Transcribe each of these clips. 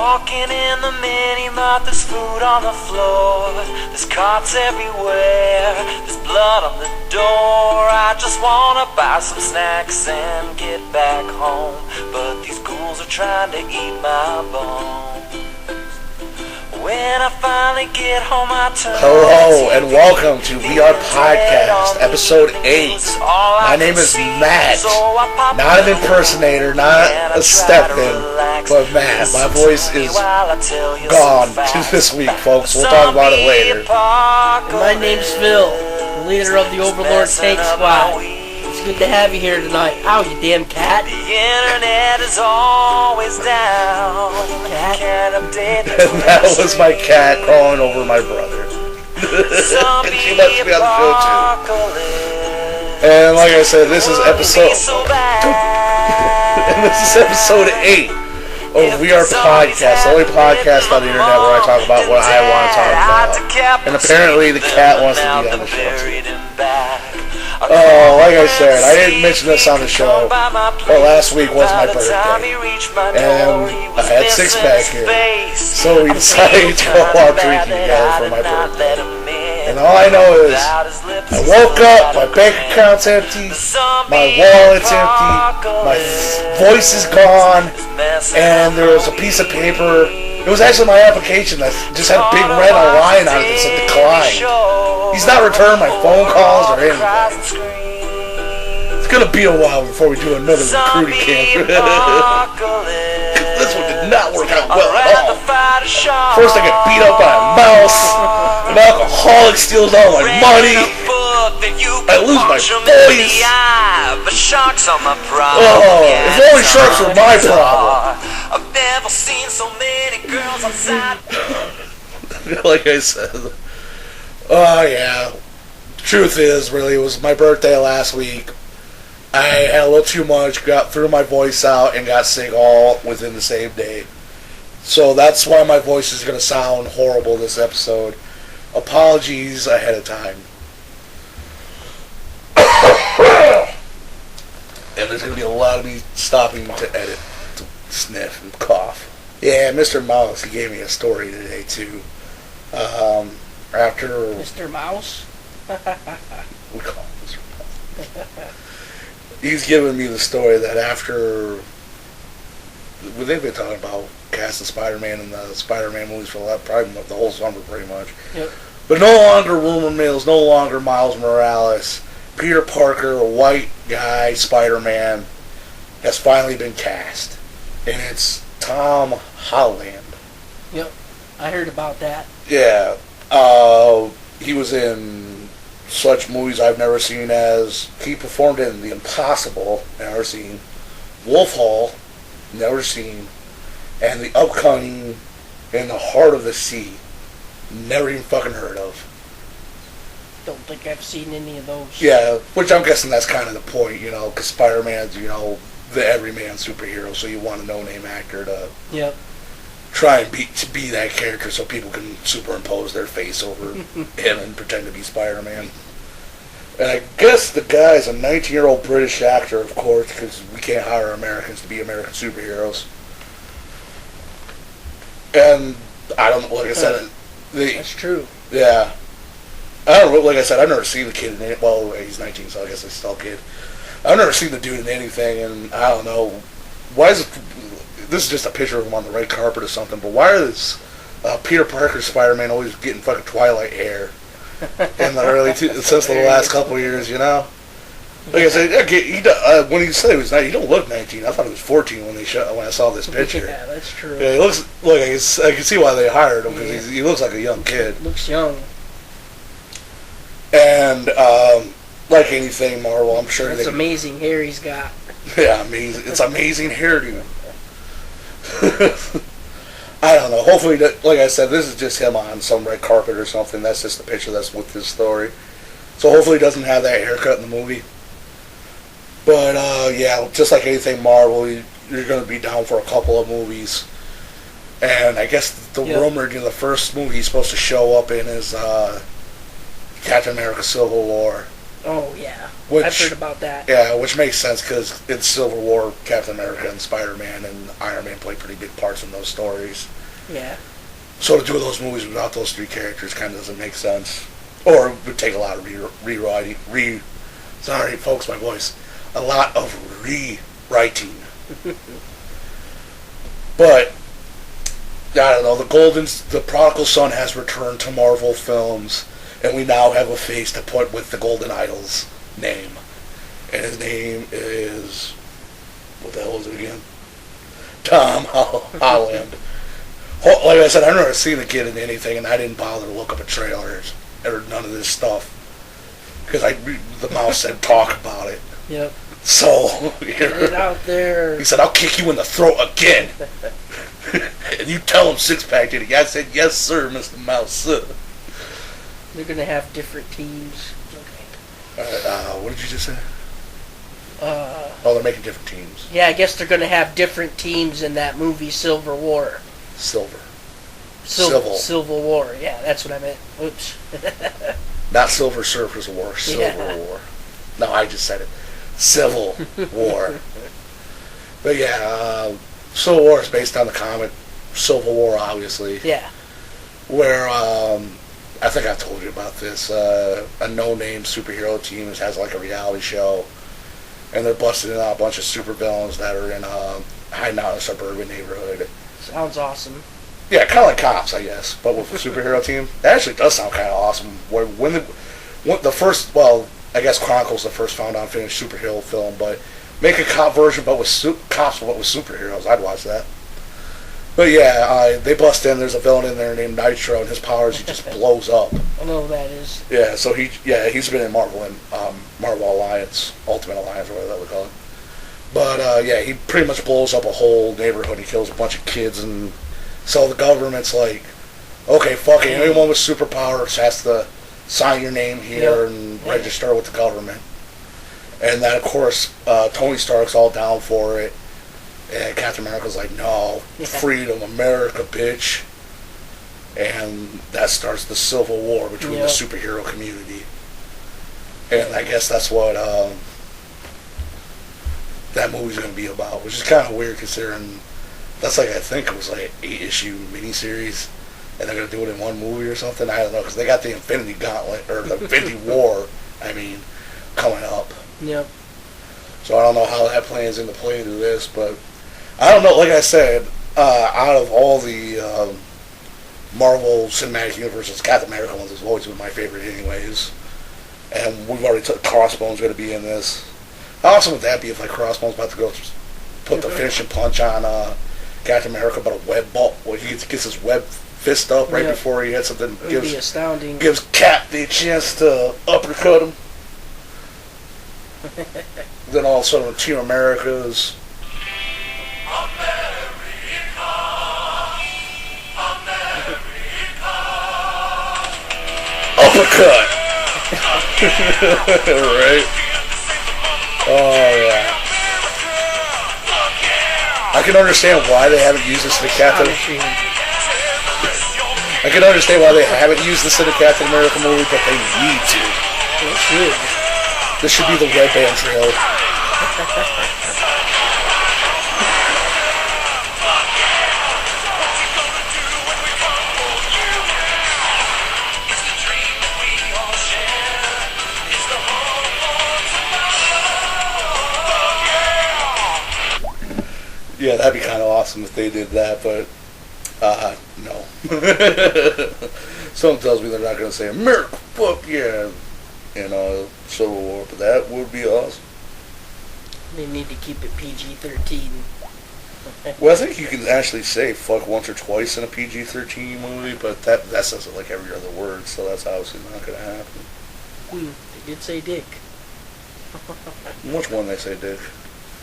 Walking in the mini mart, there's food on the floor, there's cops everywhere, there's blood on the door. I just wanna buy some snacks and get back home, but these ghouls are trying to eat my bones. When I finally get home, I turn. Hello and welcome to VR Podcast, episode 8. My name is Matt, not an impersonator, not a step-in, but Matt. My voice is gone this week, folks. We'll talk about it later. And my name's Phil, the leader of the Overlord Tank Squad. It's good to have you here tonight. Ow, you damn cat. The internet is always down. Cat. Can't update the And that was my cat crawling over my brother. And she lets me on the show too. And like I said, this is episode and this is episode 8 of We Are Podcast, the only podcast on the internet where I talk about what I want to talk about. And apparently the cat wants to be on the show too. Oh, like I said, I didn't mention this on the show, but last week was my birthday, and I had six-pack here, so we decided to go out drinking together for my birthday. And all I know is, I woke up, my bank account's empty, my wallet's empty, my voice is gone, and there was a piece of paper. It was actually my application that just had a big red line on it that said decline. He's not returning my phone calls or anything. It's gonna be a while before we do another recruiting camp. This one did not work out well at all. First I get beat up by a mouse. An alcoholic steals all my money. I lose my voice. Oh, if only sharks were my problem. I've never seen so many girls outside. Like I said. Oh, yeah. Truth is, really, it was my birthday last week. I had a little too much, threw my voice out, and got sick all within the same day. So that's why my voice is going to sound horrible this episode. Apologies ahead of time. And there's going to be a lot of me stopping to edit, to sniff and cough. Yeah, Mr. Mouse, he gave me a story today, too. After... Mr. Mouse? We call him Mr. Mouse. He's giving me the story that after... Well, they've been talking about casting Spider-Man in the Spider-Man movies for probably the whole summer, pretty much. Yep. But no longer rumor mills, no longer Miles Morales. Peter Parker, a white guy, Spider-Man, has finally been cast. And it's Tom Holland. Yep. I heard about that. Yeah. He was in such movies I've never seen as... He performed in The Impossible, never seen. Wolf Hall, never seen. And the upcoming In the Heart of the Sea, never even fucking heard of. Don't think I've seen any of those. Yeah, which I'm guessing that's kind of the point, because Spider-Man's, the everyman superhero, so you want a no-name actor to try and be that character so people can superimpose their face over him and pretend to be Spider-Man. And I guess the guy's a 19-year-old British actor, of course, because we can't hire Americans to be American superheroes. And I don't know, like I said... That's true. Yeah. I don't know, like I said, I've never seen the kid in it. Well, he's 19, so I guess he's still a kid. I've never seen the dude in anything, and I don't know. Why is it... This is just a picture of him on the red carpet or something, but why is Peter Parker's Spider-Man always getting fucking Twilight hair in the early... since the last couple of years, Like I said, when he said he was 19, he don't look 19. I thought he was 14 when I saw this picture. Yeah, that's true. Yeah, he looks... Look, I can see why they hired him, because he looks like a young kid. Looks young. And, like anything Marvel, I'm sure That's amazing hair he's got. Yeah, amazing. It's amazing hairdo. I don't know. Hopefully, like I said, this is just him on some red carpet or something. That's just the picture that's with this story. So hopefully he doesn't have that haircut in the movie. But, yeah, just like anything Marvel, you're going to be down for a couple of movies. And I guess the rumor, the first movie he's supposed to show up in is Captain America Civil War. Oh, yeah. Which, I've heard about that. Yeah, which makes sense because in Civil War, Captain America and Spider-Man and Iron Man play pretty big parts in those stories. Yeah. So to do those movies without those three characters kind of doesn't make sense. Or it would take a lot of rewriting. Sorry, folks, my voice. A lot of rewriting. But, I don't know, the prodigal son has returned to Marvel Films, and we now have a face to put with the Golden Idol's name. And his name is, what the hell is it again? Tom Holland. Like I said, I've never seen the kid in anything, and I didn't bother to look up a trailer or none of this stuff. Because the mouse said talk about it. Yep. So, get it out there. He said, I'll kick you in the throat again. And you tell him Six-Pack did it. I said, yes, sir, Mr. Mouse. They're going to have different teams. Okay. What did you just say? They're making different teams. Yeah, I guess they're going to have different teams in that movie, Civil War. Civil War. Yeah, that's what I meant. Oops. Not Silver Surfer's War. Civil War. No, I just said it. Civil War. But yeah, Civil War is based on the comic Civil War, obviously. Yeah. Where, I think I've told you about this, a no-name superhero team has like a reality show, and they're busting out a bunch of supervillains that are in hiding out in a suburban neighborhood. Sounds awesome. Yeah, kind of like Cops, I guess, but with a superhero team. That actually does sound kind of awesome. When the first, well, I guess Chronicle's the first found-on-finished superhero film, but make a cop version, but with cops, but with superheroes. I'd watch that. But yeah, they bust in. There's a villain in there named Nitro, and his powers, he just blows up. I know who that is. Yeah, so he's been in Marvel and Marvel Alliance, Ultimate Alliance, or whatever that we call it. But yeah, he pretty much blows up a whole neighborhood. He kills a bunch of kids, and so the government's like, okay, fuck it. Anyone with superpowers has to sign your name here and register with the government. And then, of course, Tony Stark's all down for it. And Captain America's like, no, freedom, America, bitch. And that starts the Civil War between the superhero community. And I guess that's what that movie's going to be about, which is kind of weird considering that's like, I think it was like an 8-issue miniseries, and they're going to do it in one movie or something. I don't know, because they got the Infinity Gauntlet, or the Infinity War, coming up. Yep. So I don't know how that plans into play into this, but I don't know. Like I said, out of all the Marvel Cinematic Universes, Captain America ones has always been my favorite anyways. And we've already took Crossbones going to be in this. How awesome would that be if like Crossbones about to go put the finishing punch on Captain America, but a web ball, well, he gets his web fist up right before he hits something. It would be astounding. Gives Cap the chance to uppercut him. Then all of a sudden, Team America's uppercut. Right? Oh yeah. I can understand why they haven't used this in the Captain. I can understand why they haven't used this in the Captain America movie, but they need to. They should. This should be the Red Band Trail. Yeah, that'd be kind of awesome if they did that, but no. Something tells me they're not going to say America, fuck yeah, in Civil War, but that would be awesome. They need to keep it PG-13. Well, I think you can actually say fuck once or twice in a PG-13 movie, but that says it like every other word, so that's obviously not going to happen. They did say dick. Which one they say dick?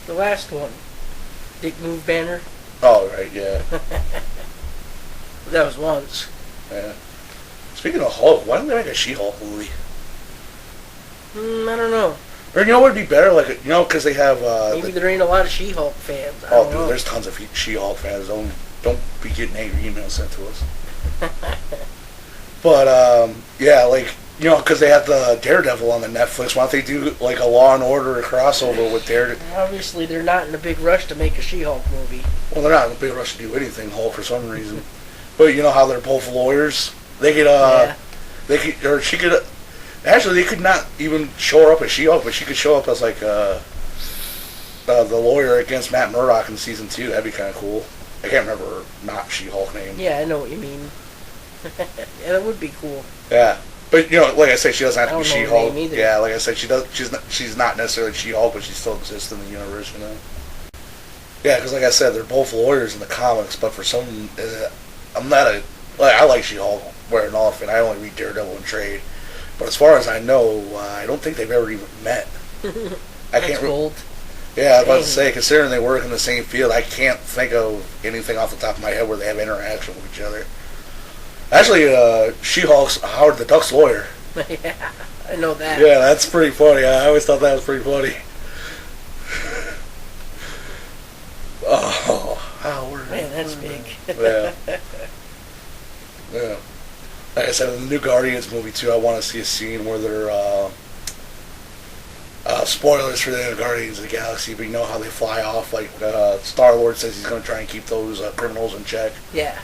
The last one. Dick Move Banner. Oh, right, yeah. That was once. Yeah. Speaking of Hulk, why don't they make a She-Hulk movie? I don't know. Or you know what would be better? Like, because they have... Maybe there ain't a lot of She-Hulk fans. I Oh, don't dude, know. there's tons of She-Hulk fans. Don't be getting angry emails sent to us. But, yeah, like, you know, because they have the Daredevil on the Netflix. Why don't they do like a Law and Order crossover with Daredevil? Obviously, they're not in a big rush to make a She-Hulk movie. Well, they're not in a big rush to do anything Hulk for some reason. But you know how they're both lawyers. They could, they could, or she could. Actually, they could not even show her up as She-Hulk, but she could show up as like the lawyer against Matt Murdock in season 2. That'd be kind of cool. I can't remember her not She-Hulk name. Yeah, I know what you mean. Yeah, that would be cool. Yeah. But you know, like I said, she doesn't have to be She-Hulk. Yeah, like I said, she's not necessarily She-Hulk, but she still exists in the universe, you know. Yeah, because like I said, they're both lawyers in the comics, but for some, I'm not a I like She-Hulk wearing off, and I only read Daredevil and trade. But as far as I know, I don't think they've ever even met. I can't. Old. Yeah, I was about to say, considering they work in the same field, I can't think of anything off the top of my head where they have interaction with each other. Actually, She-Hulk's Howard the Duck's lawyer. Yeah, I know that. Yeah, that's pretty funny. I always thought that was pretty funny. Oh, Howard. Man, that's big. Yeah. Yeah. Like I said, in the new Guardians movie, too, I want to see a scene where they're, spoilers for the Guardians of the Galaxy, but you know how they fly off, like, Star-Lord says he's going to try and keep those criminals in check. Yeah.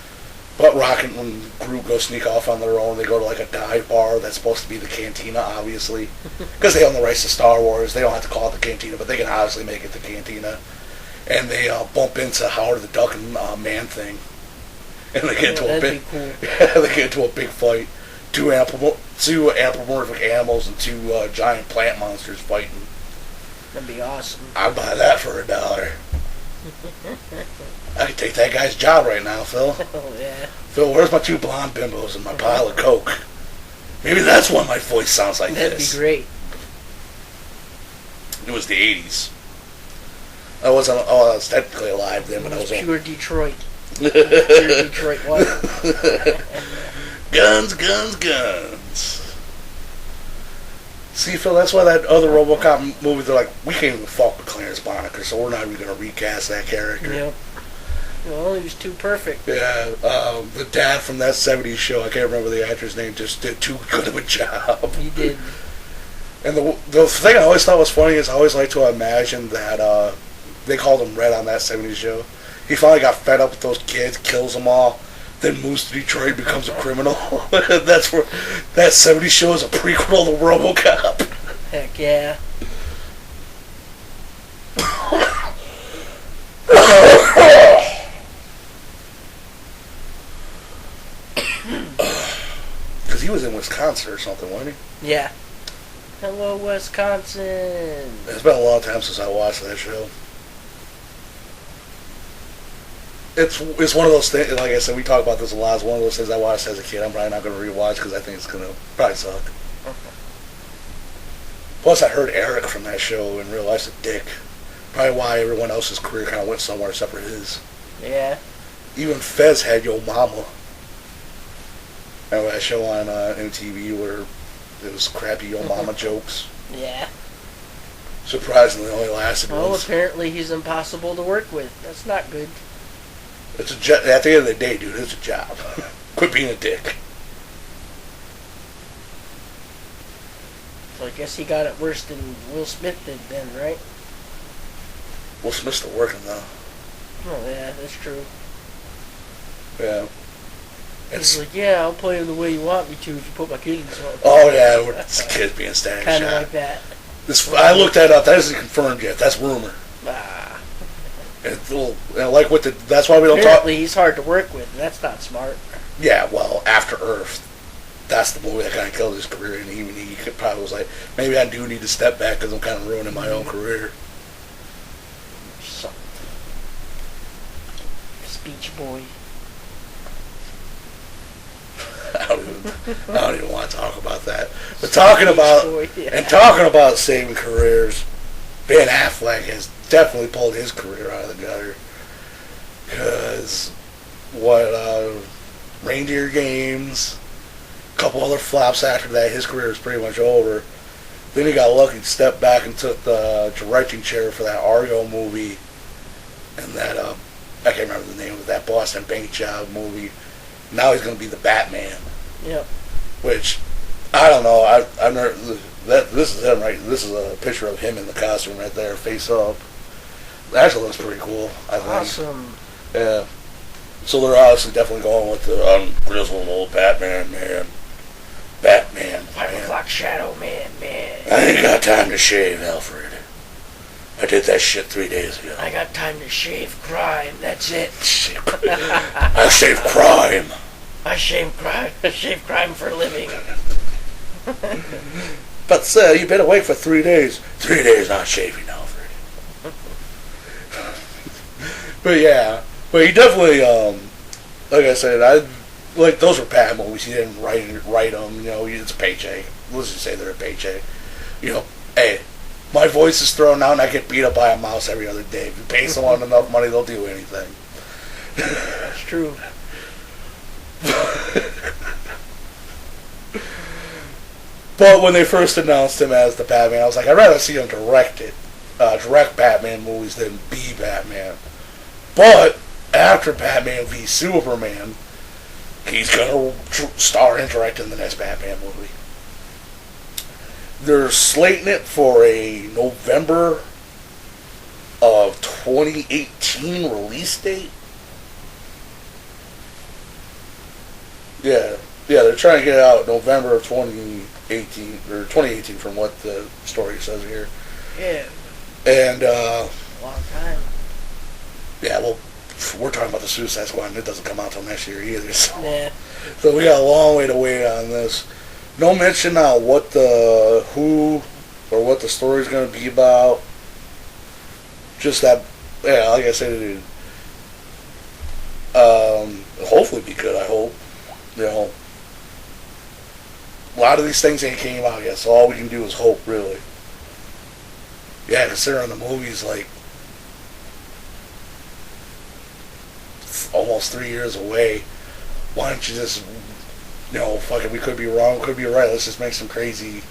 But Rocket and Groot go sneak off on their own. They go to like a dive bar that's supposed to be the Cantina, obviously. Because they own the rights to Star Wars. They don't have to call it the Cantina, but they can obviously make it the Cantina. And they bump into Howard the Duck and Man-Thing. And they get into a big, cool. Yeah, they get into a big fight. Two anthropomorphic animals and two giant plant monsters fighting. That'd be awesome. I'd buy that for $1. I could take that guy's job right now, Phil. Oh, yeah. Phil, where's my 2 blonde bimbos and my pile of Coke? Maybe that's why my voice sounds like That'd this. be great. It was the 80s. I was technically alive then, but I was pure Detroit. Pure Detroit water. Guns, guns, guns. See, Phil, that's why that other RoboCop movie, they're like, we can't even fuck with Clarence Boddicker, so we're not even going to recast that character. Yep. Well, he was too perfect. Yeah, the dad from that 70s show, I can't remember the actor's name, just did too good of a job. He did. And the thing I always thought was funny is I always like to imagine that they called him Red on that 70s show. He finally got fed up with those kids, kills them all, then moves to Detroit, becomes a criminal. That's where that 70s show is a prequel to RoboCop. Heck yeah. Because he was in Wisconsin or something, wasn't he? Yeah. Hello, Wisconsin. It's been a long time since I watched that show. It's one of those things, like I said, we talk about this a lot. It's one of those things I watched as a kid. I'm probably not going to rewatch because I think it's going to probably suck. Plus, I heard Eric from that show and realized a dick. Probably why everyone else's career kind of went somewhere except for his. Yeah. Even Fez had Yo Mama. Remember that show on MTV where it was crappy Yo Mama jokes? Yeah. Surprisingly, only lasted Well, once. apparently he's impossible to work with. That's not good. It's at the end of the day, dude, it's a job. Quit being a dick. So I guess he got it worse than Will Smith did then, right? Will Smith's still working, though. Oh, yeah, that's true. Yeah. He's like, yeah, I'll play him the way you want me to if you put my kid in something. Oh, yeah, it's the kids being static Kind of shot. like that. I looked that up. That isn't confirmed yet. That's rumor. Ah. Like that's why we don't talk. Apparently he's hard to work with, and that's not smart. Yeah, well, After Earth, that's the movie that kind of killed his career, and even he probably was like, maybe I do need to step back because I'm kind of ruining my own career. Something. Speech boy. I don't even want to talk about that. But talking about saving careers, Ben Affleck has definitely pulled his career out of the gutter. Because Reindeer Games, a couple other flops after that, his career is pretty much over. Then he got lucky to step back and took the directing chair for that Argo movie and that I can't remember the name of that Boston Bank Job movie. Now he's going to be the Batman. Yep. Which I don't know. I've never. This is him, right? This is a picture of him in the costume right there, face up. Actually looks pretty cool, I think. Awesome. Yeah. So they're obviously definitely going with the grizzled old Batman, man. Batman, 5 o'clock shadow, man. I ain't got time to shave, Alfred. I did that shit 3 days ago. I got time to shave crime, that's it. I shave crime. I shave crime for a living. But sir, you've been awake for 3 days. 3 days not shaving, Alfred. But yeah. But he definitely, like I said, like those were bad movies. He didn't write them. You know, it's a paycheck. Let's just say they're a paycheck. You know, hey, my voice is thrown out and I get beat up by a mouse every other day. If you pay someone enough money, they'll do anything. That's true. But when they first announced him as the Batman, I was like, I'd rather see him direct Batman movies than be Batman. But after Batman v Superman, he's gonna star and direct in the next Batman movie. They're slating it for a November of 2018 release date. Yeah, they're trying to get it out November of 2018 or 2018 from what the story says here. Yeah. And long time. Yeah, well, we're talking about the Suicide Squad, and it doesn't come out till next year either. So, yeah. So we got a long way to wait on this. No mention on what the story's going to be about. Just that, yeah, like I said, hopefully be good. I hope. You know, a lot of these things ain't came out yet, so all we can do is hope, really. Yeah, considering the movie's like almost 3 years away, why don't you just, you know, fuck it, we could be wrong, could be right, let's just make some crazy,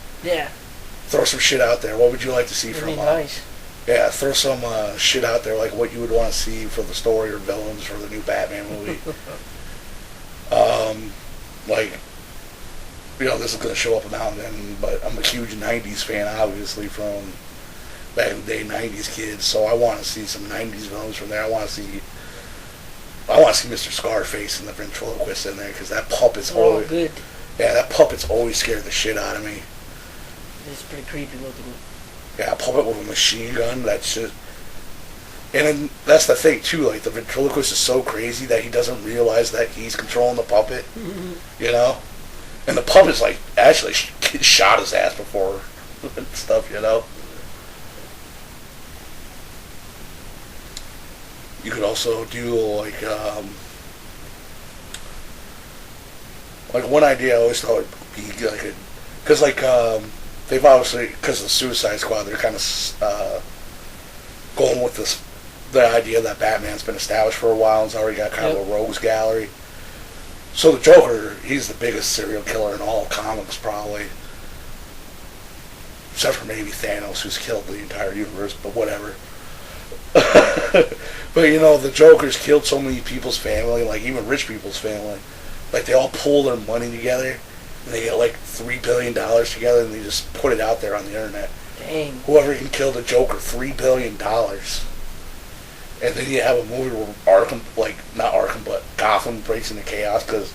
throw some shit out there. What would you like to see from nice. Yeah, throw some shit out there, like what you would want to see for the story or villains for the new Batman movie. Like, you know, this is going to show up now and then, but I'm a huge 90s fan, obviously, from back in the day, 90s kids, so I want to see some 90s villains from there. I want to see Mr. Scarface and the ventriloquist in there, because that puppet's always good. Yeah, that puppet's always scared the shit out of me. It's pretty creepy looking. Yeah, a puppet with a machine gun, that's just... And then that's the thing, too, like, the ventriloquist is so crazy that he doesn't realize that he's controlling the puppet, you know? And the puppet's, like, actually shot his ass before and stuff, you know? You could also do, like one idea I always thought would be, like, because, like, they've obviously, because of the Suicide Squad, they're kind of going with the idea that Batman's been established for a while and's already got kind of a rogues gallery. So the Joker, he's the biggest serial killer in all comics, probably. Except for maybe Thanos, who's killed the entire universe, but whatever. But, you know, the Joker's killed so many people's family, like even rich people's family. Like, they all pull their money together, and they get, like, $3 billion together, and they just put it out there on the internet. Dang. Whoever can kill the Joker, $3 billion. And then you have a movie where Arkham, like, not Arkham, but Gotham breaks into chaos, because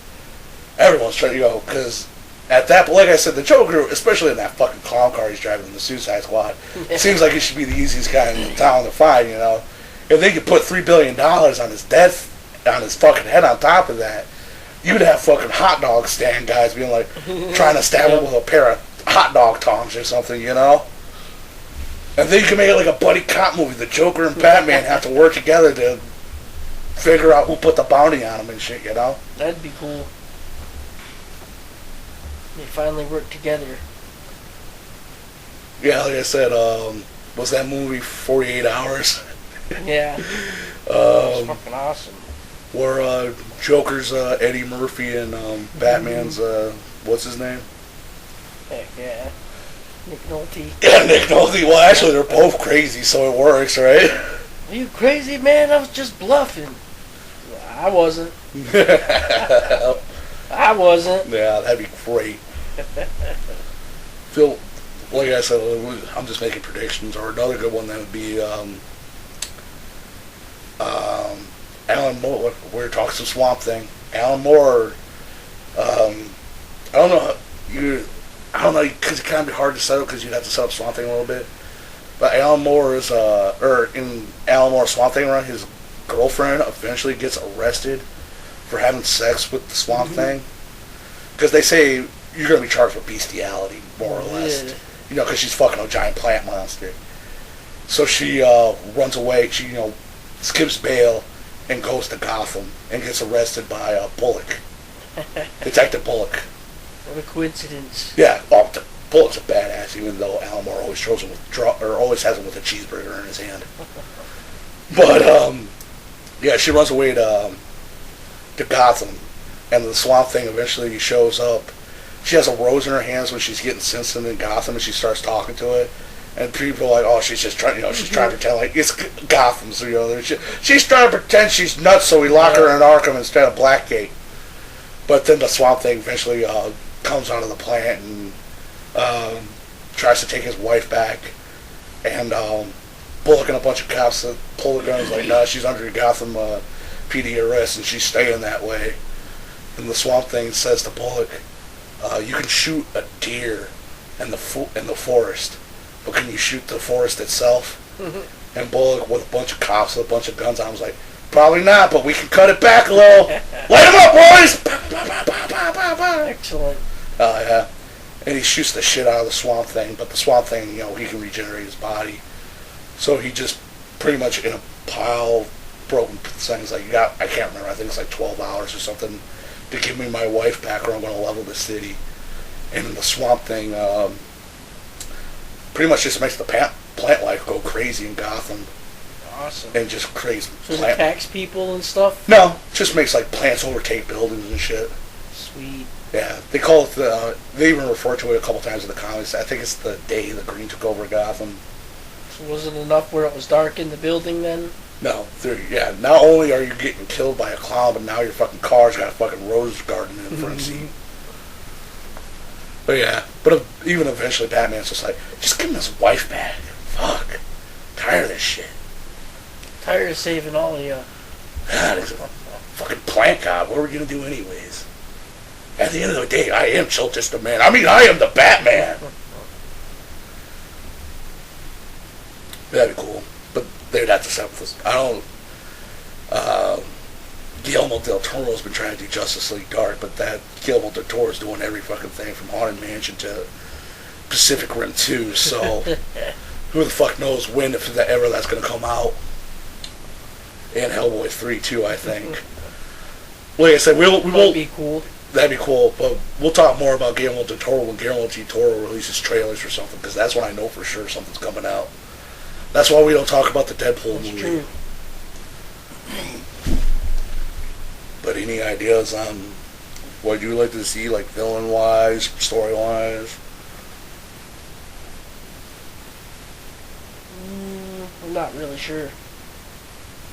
everyone's trying to go, because at that, like I said, the Joker, especially in that fucking clown car he's driving in the Suicide Squad, it seems like it should be the easiest guy in town to find, you know. If they could put $3 billion on his on his fucking head on top of that, you'd have fucking hot dog stand guys being like, trying to stab him with a pair of hot dog tongs or something, you know? And then you can make it like a buddy cop movie. The Joker and Batman have to work together to figure out who put the bounty on him and shit, you know? That'd be cool. They finally work together. Yeah, like I said, was that movie 48 Hours? Yeah. It's fucking awesome. Where Joker's Eddie Murphy and Batman's, what's his name? Heck yeah. Nick Nolte. Yeah, Nick Nolte. Well, actually, they're both crazy, so it works, right? Are you crazy, man? I was just bluffing. I wasn't. I wasn't. Yeah, that'd be great. Phil, like I said, I'm just making predictions. Or another good one that would be Alan Moore. We were talking some Swamp Thing. Alan Moore. I don't know. I don't know, because it kind of be hard to set up because you'd have to set up Swamp Thing a little bit. But Alan Moore is, in Alan Moore's Swamp Thing run, his girlfriend eventually gets arrested for having sex with the Swamp Thing. Because they say you're going to be charged with bestiality, more or less. Yeah. You know, because she's fucking a giant plant monster. So she runs away. She, skips bail and goes to Gotham and gets arrested by Bullock. Detective Bullock. What a coincidence. Yeah, Bullock's a badass, even though Alan Moore always throws him with always has him with a cheeseburger in his hand. But yeah, she runs away to Gotham, and the Swamp Thing eventually shows up. She has a rose in her hands when she's getting sentenced in Gotham, and she starts talking to it. And people are like, "Oh, she's just trying, she's trying to pretend like it's Gotham." So she's trying to pretend she's nuts, so we lock her in Arkham instead of Blackgate. But then the Swamp Thing eventually comes onto the plant and tries to take his wife back. And Bullock and a bunch of cops that pull the guns like, "Nah, she's under Gotham PD arrest, and she's staying that way." And the Swamp Thing says to Bullock, "You can shoot a deer in the forest, but can you shoot the forest itself?" And Bullock, with a bunch of cops with a bunch of guns on, was like, "Probably not, but we can cut it back a little. Light them up, boys!" Excellent. Yeah. And he shoots the shit out of the Swamp Thing, but the Swamp Thing, he can regenerate his body. So he just pretty much in a pile of broken things like, I can't remember, I think it's like 12 hours or something, to give me my wife back or I'm going to level the city. And the Swamp Thing pretty much just makes the plant life go crazy in Gotham. Awesome. And just crazy. So it attacks people and stuff? No, just makes like plants overtake buildings and shit. Sweet. Yeah, they call it they even refer to it a couple times in the comics. I think it's the day the Green took over Gotham. So was it enough where it was dark in the building then? No, not only are you getting killed by a clown, but now your fucking car's got a fucking rose garden in the front seat. But yeah, even eventually Batman's just like, just give him his wife back. Fuck. Tired of this shit. Tired of saving all of you. God, he's a fucking plant god. What are we gonna do anyways? At the end of the day, I am still just a man. I mean, I am the Batman. That'd be cool. But they'd have to set this. Guillermo del Toro's been trying to do Justice League Dark, but that Guillermo del Toro's doing every fucking thing from Haunted Mansion to Pacific Rim 2, so who the fuck knows when, if ever that's going to come out. And Hellboy 3 too, I think. Like I said, we won't. That'd be cool. That'd be cool, but we'll talk more about Guillermo del Toro when Guillermo del Toro releases trailers or something, because that's when I know for sure something's coming out. That's why we don't talk about the Deadpool movie. True. But any ideas on what you'd like to see, like villain-wise, story-wise? I'm not really sure.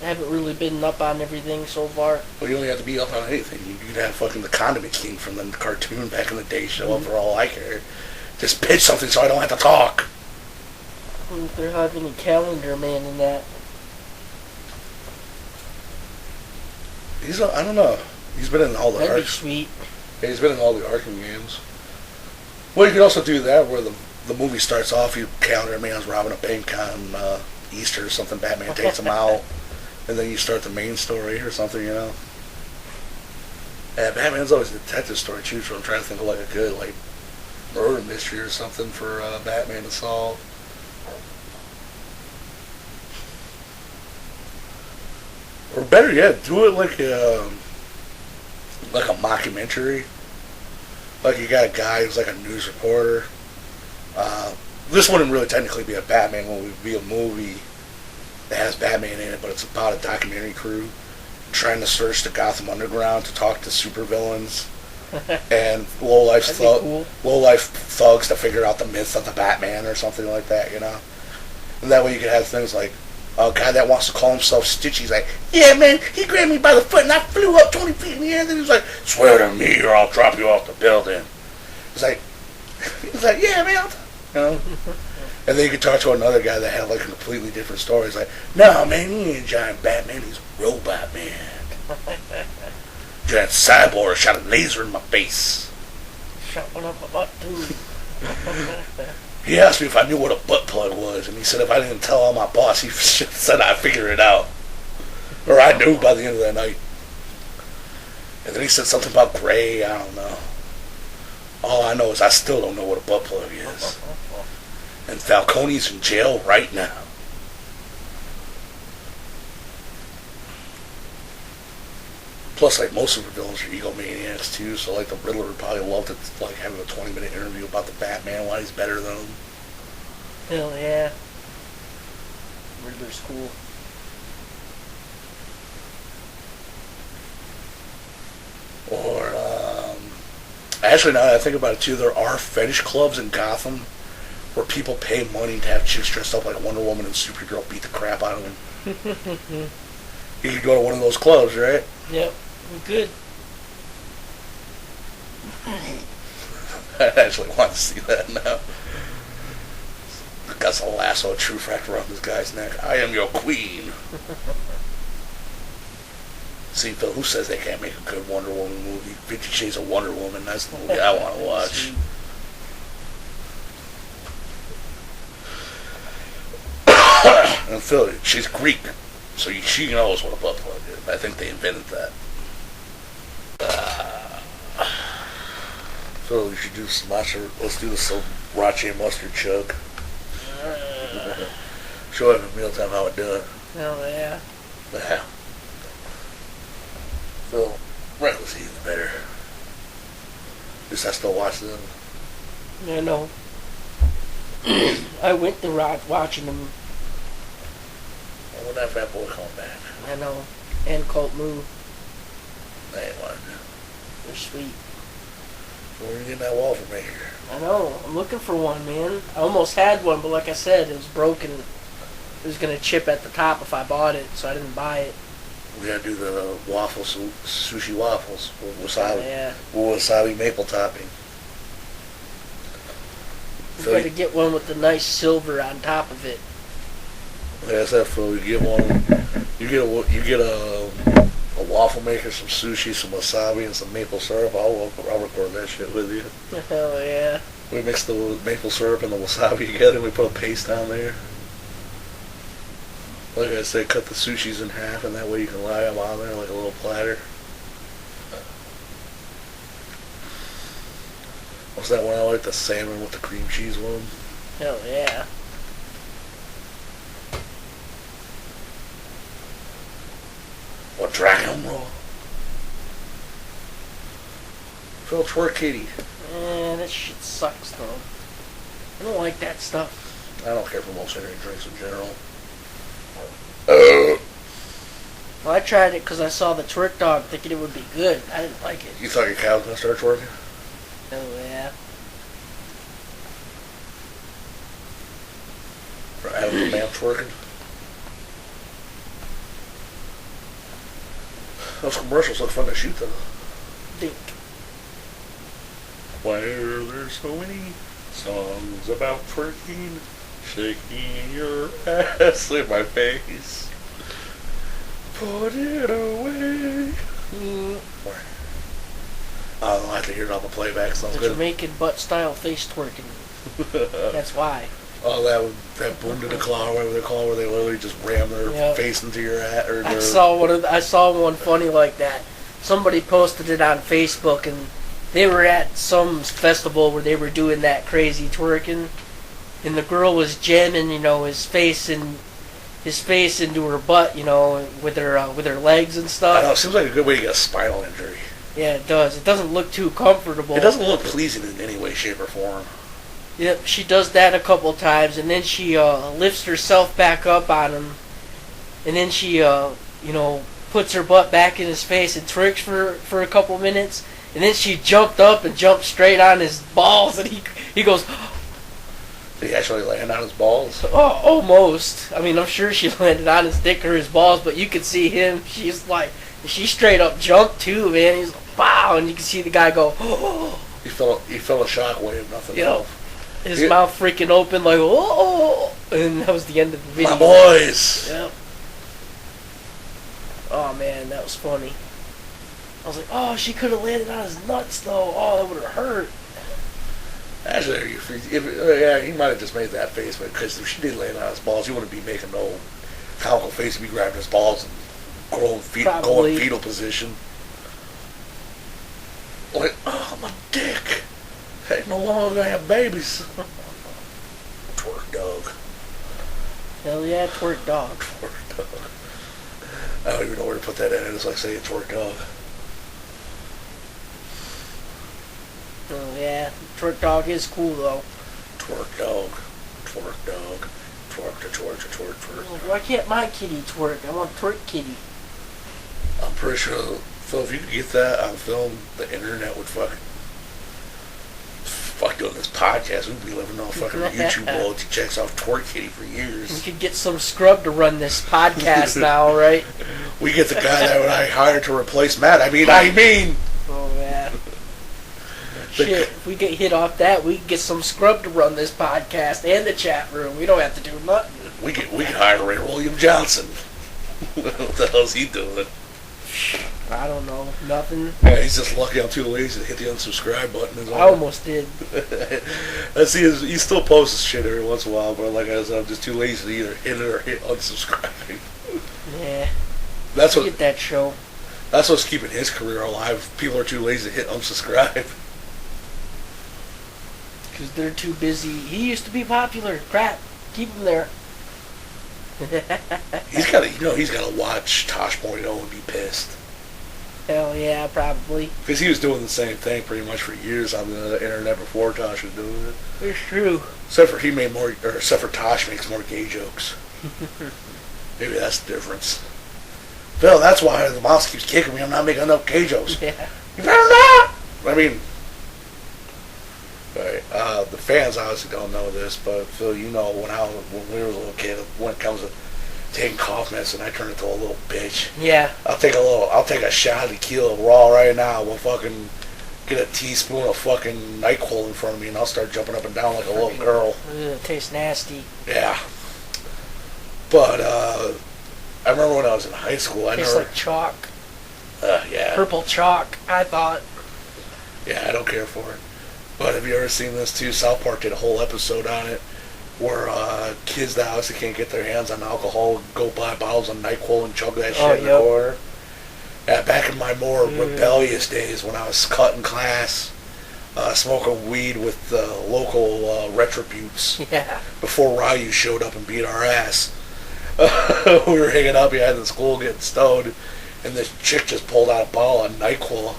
I haven't really been up on everything so far. Well, you don't have to be up on anything. You could have fucking the Condiment King from the cartoon back in the day show up for all I care. Just pitch something so I don't have to talk. I wonder if they have any Calendar Man in that. I don't know. He's been in all the That'd be sweet. Yeah, he's been in all the Arkham games. Well, you could also do that where the movie starts off, Calendar Man's robbing a bank on Easter or something, Batman takes him out, and then you start the main story or something, Yeah, Batman's always a detective story too, so I'm trying to think of like a good murder mystery or something for Batman to solve. Or better yet, do it like a mockumentary. Like you got a guy who's like a news reporter. This wouldn't really technically be a Batman movie. It would be a movie that has Batman in it, but it's about a documentary crew trying to search the Gotham Underground to talk to supervillains and low-life thugs to figure out the myths of the Batman or something like that, And that way you could have things like a guy that wants to call himself Stitch. He's like, "Yeah, man, he grabbed me by the foot and I flew up 20 feet in the air." And then he was like, "Swear to me or I'll drop you off the building." It's like, He's like, yeah, man. You know? And then you could talk to another guy that had like a completely different story. He's like, no, man, he ain't a giant Batman. He's Robot Man. Giant cyborg shot a laser in my face. Shot one up my butt, too. He asked me if I knew what a butt plug was, and he said if I didn't tell my boss, he said I'd figure it out. Or I knew by the end of that night. And then he said something about gray, I don't know. All I know is I still don't know what a butt plug is. And Falcone's in jail right now. Plus, like, most of the villains are egomaniacs, too, so, like, the Riddler would probably love to, like, having a 20-minute interview about the Batman, why he's better than him. Hell yeah. Riddler's cool. Or, actually, now that I think about it, too, there are fetish clubs in Gotham where people pay money to have chicks dressed up like Wonder Woman and Supergirl beat the crap out of them. You could go to one of those clubs, right? Yep. Good. I actually want to see that now. Got a lasso of True Fact around this guy's neck. I am your queen. See, Phil, who says they can't make a good Wonder Woman movie? 50 Shades of Wonder Woman, that's the movie I want to watch. And Phil, she's Greek, so she knows what a butt plug is. I think they invented that. Phil, we should do some sriracha. Let's do the sriracha and mustard chug. Show him at mealtime how it doing. Hell yeah. Yeah. Phil, reckless eating the better. Just I still watch them. Yeah, I know. I went to watching them. And when that fat boy come back. I know. And Colt Moo. I ain't watching it. They're sweet. Where are you getting that waffle maker? I know. I'm looking for one, man. I almost had one, but like I said, it was broken. It was going to chip at the top if I bought it, so I didn't buy it. We gotta do the waffles, sushi waffles with wasabi. Yeah. With wasabi maple topping. You gotta get one with the nice silver on top of it. Like I said, Phil, you get one. You get a waffle maker, some sushi, some wasabi, and some maple syrup. I'll record that shit with you. Hell yeah. We mix the maple syrup and the wasabi together, and we put a paste on there. Like I said, cut the sushis in half, and that way you can lie them on there like a little platter. What's that one I like? The salmon with the cream cheese one? Hell yeah. Or Dragon Roll. Phil, twerk kitty. Man, that shit sucks, though. I don't like that stuff. I don't care for most energy drinks in general. Well, I tried it because I saw the twerk dog thinking it would be good. I didn't like it. You thought your cow was going to start twerking? Oh, yeah. For Adam the Man twerking? Those commercials look fun to shoot, though. Dink. Why are there so many songs about twerking? Shaking your ass in my face. Put it away. I don't know, I have to hear it on the playback. Sounds The good. Jamaican butt-style face twerking. That's why. Oh, that boom to the claw, whatever they call it, where they literally just ram their face into your ass. Or I saw one funny like that. Somebody posted it on Facebook, and they were at some festival where they were doing that crazy twerking, and the girl was jamming, his face into her butt, with her legs and stuff. I know, it seems like a good way to get a spinal injury. Yeah, it does. It doesn't look too comfortable. It doesn't look pleasing in any way, shape, or form. Yep, she does that a couple times, and then she lifts herself back up on him, and then she, puts her butt back in his face and twerks for a couple minutes, and then she jumped up and jumped straight on his balls, and he goes, Did he actually land on his balls? oh, almost. I mean, I'm sure she landed on his dick or his balls, but you could see him. She straight up jumped too, man. He's like, wow, and you can see the guy go, oh. He felt a shockwave, nothing else. His mouth freaking open like, oh, and that was the end of the video. My boys. Yep. Oh man, that was funny. I was like, oh, she could have landed on his nuts though. Oh, that would have hurt. Actually, yeah, he might have just made that face, but because if she did land on his balls, he wouldn't be making no comical face. He'd be grabbing his balls and going fetal position. Like, oh, my dick. Hey, no longer gonna have babies. Twerk dog. Hell yeah, twerk dog. Twerk dog. I don't even know where to put that in. It's like saying twerk dog. Oh yeah, twerk dog is cool though. Twerk dog. Twerk dog. Twerk to twerk to twerk twerk. Why can't my kitty twerk? I want twerk kitty. I'm pretty sure, Phil, if you could get that on film, the internet would fuck doing this podcast. We'd be living on fucking YouTube while he checks off twerk kitty for years. We could get some scrub to run this podcast now, right? We get the guy that I hired to replace Matt. I mean. Oh man. Shit, if we get hit off that, we can get some scrub to run this podcast and the chat room. We don't have to do nothing. We can hire Ray William Johnson. What the hell's he doing? I don't know. Nothing. Yeah, he's just lucky I'm too lazy to hit the unsubscribe button. I almost did. I see he still posts shit every once in a while, but like I said, I'm just too lazy to either hit it or hit unsubscribe. Yeah. That's what. Get that show. That's what's keeping his career alive. People are too lazy to hit unsubscribe. Because they're too busy. He used to be popular. Crap. Keep him there. He's got to watch Tosh Morito and be pissed. Hell yeah, probably. Because he was doing the same thing pretty much for years on the internet before Tosh was doing it. It's true. Except for Tosh makes more gay jokes. Maybe that's the difference. Phil, that's why the mouse keeps kicking me. I'm not making enough gay jokes. Yeah. You better not! I mean... Right. The fans obviously don't know this, but Phil, you know when we were a little kid, when it comes to taking cough medicine, I turn into a little bitch. Yeah. I'll take a shot of tequila raw right now. We'll fucking get a teaspoon of fucking NyQuil in front of me, and I'll start jumping up and down like a little girl. It tastes nasty. Yeah. But I remember when I was in high school, Tastes like chalk. Yeah. Purple chalk, I thought. Yeah, I don't care for it. But have you ever seen this too? South Park did a whole episode on it where kids that obviously can't get their hands on alcohol go buy bottles of NyQuil and chug that shit in the corner. Yeah, back in my more rebellious days when I was cutting class, smoking weed with the local retributes. Yeah. Before Ryu showed up and beat our ass. We were hanging out behind the school getting stoned, and this chick just pulled out a bottle of NyQuil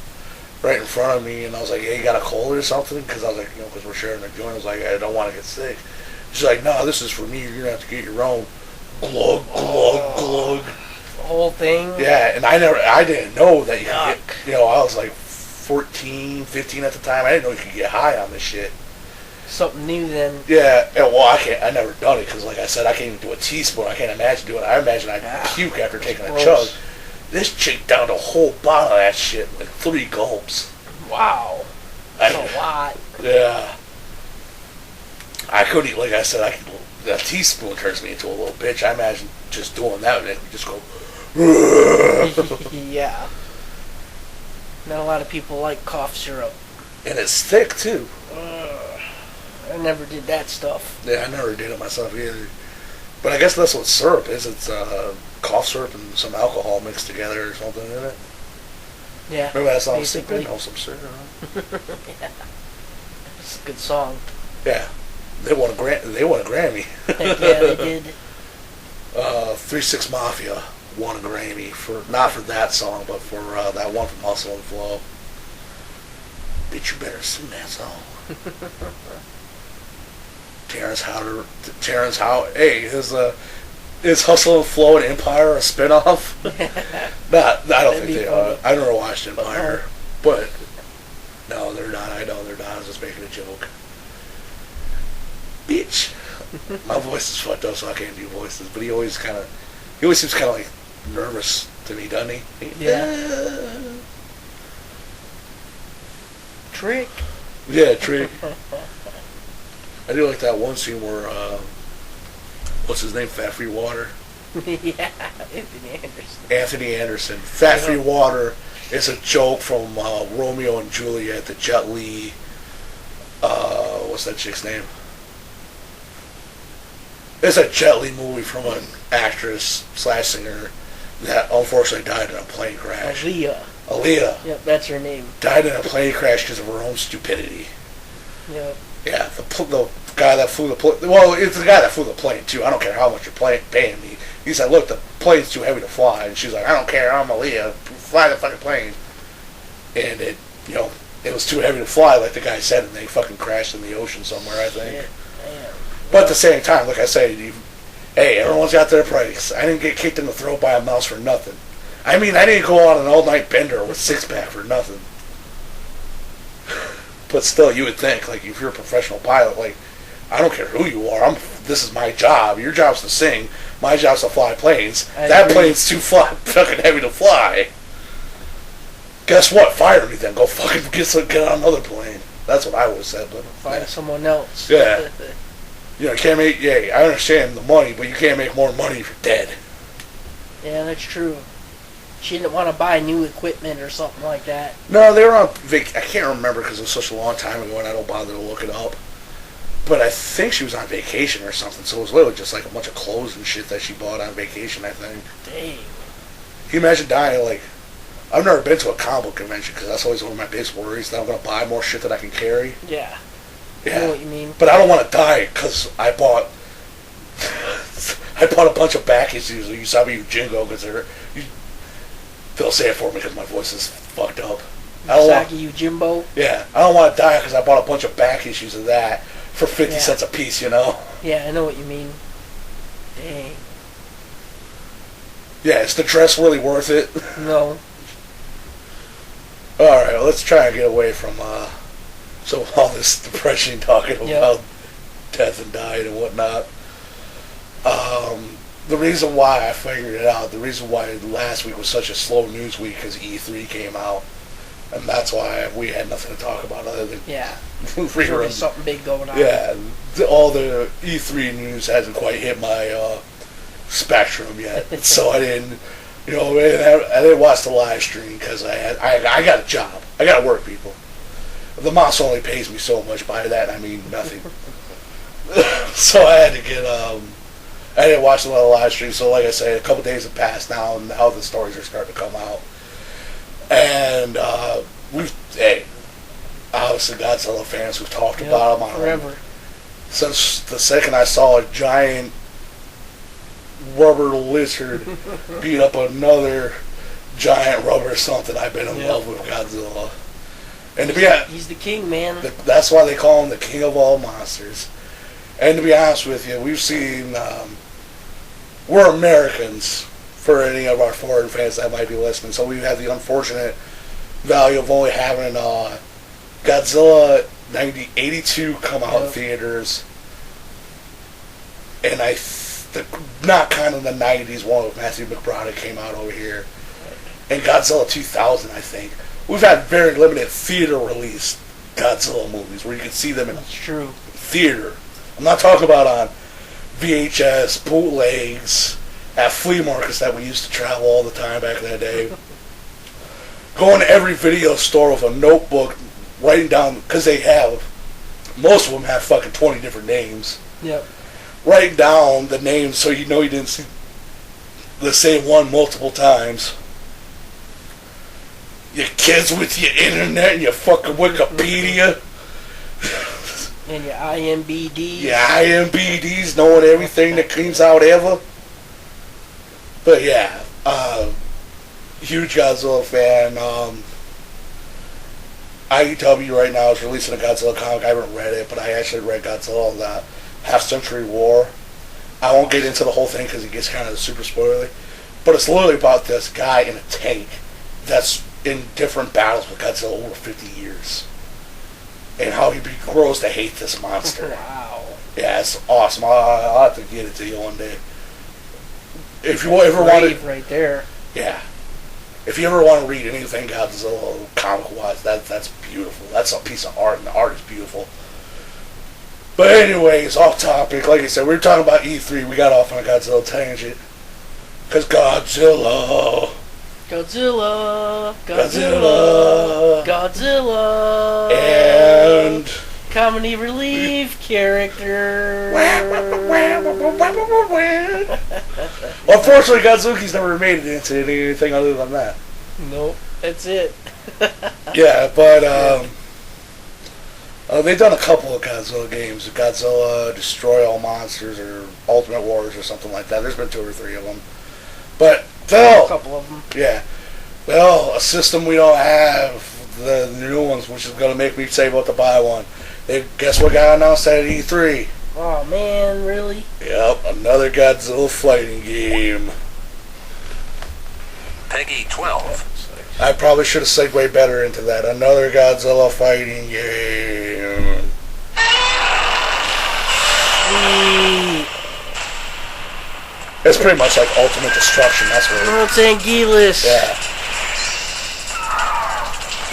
right in front of me, and I was like, hey, you got a cold or something? Because I was like, because we're sharing a joint. I was like, I don't want to get sick. She's like, no, this is for me. You're going to have to get your own. Glug, glug, glug. The whole thing? Yeah, and I didn't know that you could get, I was like 14, 15 at the time. I didn't know you could get high on this shit. Something new then. Yeah, well, I never done it, because like I said, I can't even do a teaspoon. I can't imagine doing it. I imagine I'd puke after taking a chug. This chick downed a whole bottle of that shit in like 3 gulps. Wow. That's a lot. Yeah. I couldn't eat, like I said, a teaspoon turns me into a little bitch. I imagine just doing that, and we just go, yeah. Not a lot of people like cough syrup. And it's thick, too. I never did that stuff. Yeah, I never did it myself either. But I guess that's what syrup is. It's cough syrup and some alcohol mixed together or something, isn't it? Yeah. Remember that song? Basically. Sipping on some syrup. Yeah. It's a good song. Yeah. They won a Grammy. Heck yeah, they did. 3 6 Mafia won a Grammy not for that song, but for that one from Hustle and Flow. Bitch, you better sing that song. Terrence Howard. Hey, is Hustle and Flow and Empire a spinoff? I don't think they are. I never watched Empire, but no, they're not. I know they're not. I was just making a joke. Bitch, my voice is fucked up, so I can't do voices. But he always seems kind of like nervous to me, doesn't he? Yeah. Trick. Yeah, tree. I do like that one scene where, what's his name? Fat Free Water. Yeah, Anthony Anderson. Anthony Anderson. Fat Free Water is a joke from Romeo and Juliet, the Jet Li. What's that chick's name? It's a Jet Li movie from an actress / singer that unfortunately died in a plane crash. Aaliyah. Yep, that's her name. Died in a plane crash because of her own stupidity. Yep. Yeah, the guy that flew the plane. Well, it's the guy that flew the plane too. I don't care how much you're paying me. He said, "Look, the plane's too heavy to fly," and she's like, "I don't care. I'm Aaliyah. Fly the fucking plane." And it, it was too heavy to fly, like the guy said, and they fucking crashed in the ocean somewhere, I think. Yeah. But at the same time, like I say, hey, everyone's got their price. I didn't get kicked in the throat by a mouse for nothing. I mean, I didn't go on an all-night bender with six-pack for nothing. But still, you would think, like, if you're a professional pilot, like, I don't care who you are. This is my job. Your job's to sing. My job's to fly planes. That plane's too fucking heavy to fly. Guess what? Fire me then. Go fucking get on another plane. That's what I would have said. But find someone else. Yeah. You can't make. Yeah, I understand the money, but you can't make more money if you're dead. Yeah, that's true. She didn't want to buy new equipment or something like that. No, they were on I can't remember because it was such a long time ago and I don't bother to look it up. But I think she was on vacation or something, so it was literally just like a bunch of clothes and shit that she bought on vacation, I think. Dang. Can you imagine dying, like, I've never been to a comic book convention because that's always one of my biggest worries, that I'm going to buy more shit that I can carry. Yeah. Yeah. I know what you mean. But I don't want to die because I bought a bunch of back issues of Usagi Yojimbo because they'll say it for me because my voice is fucked up. Usagi Yojimbo? Yeah. I don't want to die because I bought a bunch of back issues of that for 50 cents a piece, Yeah, I know what you mean. Dang. Yeah, is the dress really worth it? No. Alright, well, let's try and get away from all this depression talking about death and dying and whatnot. The reason why I figured it out, the reason why last week was such a slow news week is E3 came out. And that's why we had nothing to talk about other than there's really something big going on. Yeah, all the E3 news hasn't quite hit my spectrum yet, so I didn't, I didn't watch the live stream because I got a job. I got to work, people. The mouse only pays me so much. By that I mean nothing. So I had to get I didn't watch a lot of live streams. So like I say, a couple days have passed now, and now the stories are starting to come out. And obviously Godzilla fans who've talked about them forever. Since the second I saw a giant rubber lizard beat up another giant rubber something, I've been in love with Godzilla. And he's the king, man. That's why they call him the king of all monsters. And to be honest with you, we've seen we're Americans, for any of our foreign fans that might be listening. So we have the unfortunate value of only having Godzilla 82 come out in theaters, and not counting the 90s one with Matthew McBride came out over here, and Godzilla 2000, I think. We've had very limited theater release Godzilla movies where you can see them in theater. I'm not talking about on VHS, bootlegs, at flea markets that we used to travel all the time back in that day. Going to every video store with a notebook, writing down, because most of them have fucking 20 different names. Yep. Writing down the names so you know you didn't see the same one multiple times. Your kids with your internet and your fucking Wikipedia. And your IMBDs. Your IMBDs, knowing everything that comes out ever. But yeah, huge Godzilla fan. IDW right now is releasing a Godzilla comic. I haven't read it, but I actually read Godzilla on the Half-Century War. I won't get into the whole thing because it gets kind of super spoilery. But it's literally about this guy in a tank that's in different battles with Godzilla over 50 years. And how he grows to hate this monster. Wow. Yeah, it's awesome. I'll have to get it to you one day. If you ever want it, right there. Yeah. If you ever want to read anything Godzilla comic-wise, that's beautiful. That's a piece of art, and the art is beautiful. But anyways, off topic. Like I said, we were talking about E3. We got off on a Godzilla tangent. Because Godzilla. And comedy relief character. Unfortunately, Godzuki's never made it into anything other than that. Nope, that's it. Yeah, but they've done a couple of Godzilla games. Godzilla Destroy All Monsters or Ultimate Wars or something like that. There's been 2 or 3 of them. But Phil, A couple of them. yeah. Well, a system we don't have, the new ones, which is going to make me say about to buy one. Guess what got announced at E3? Oh man, really? Yep, another Godzilla fighting game. Peggy 12. I probably should have segued better into that. Another Godzilla fighting game. Sweet. It's pretty much like Ultimate Destruction. That's what. Los Angeles. Yeah.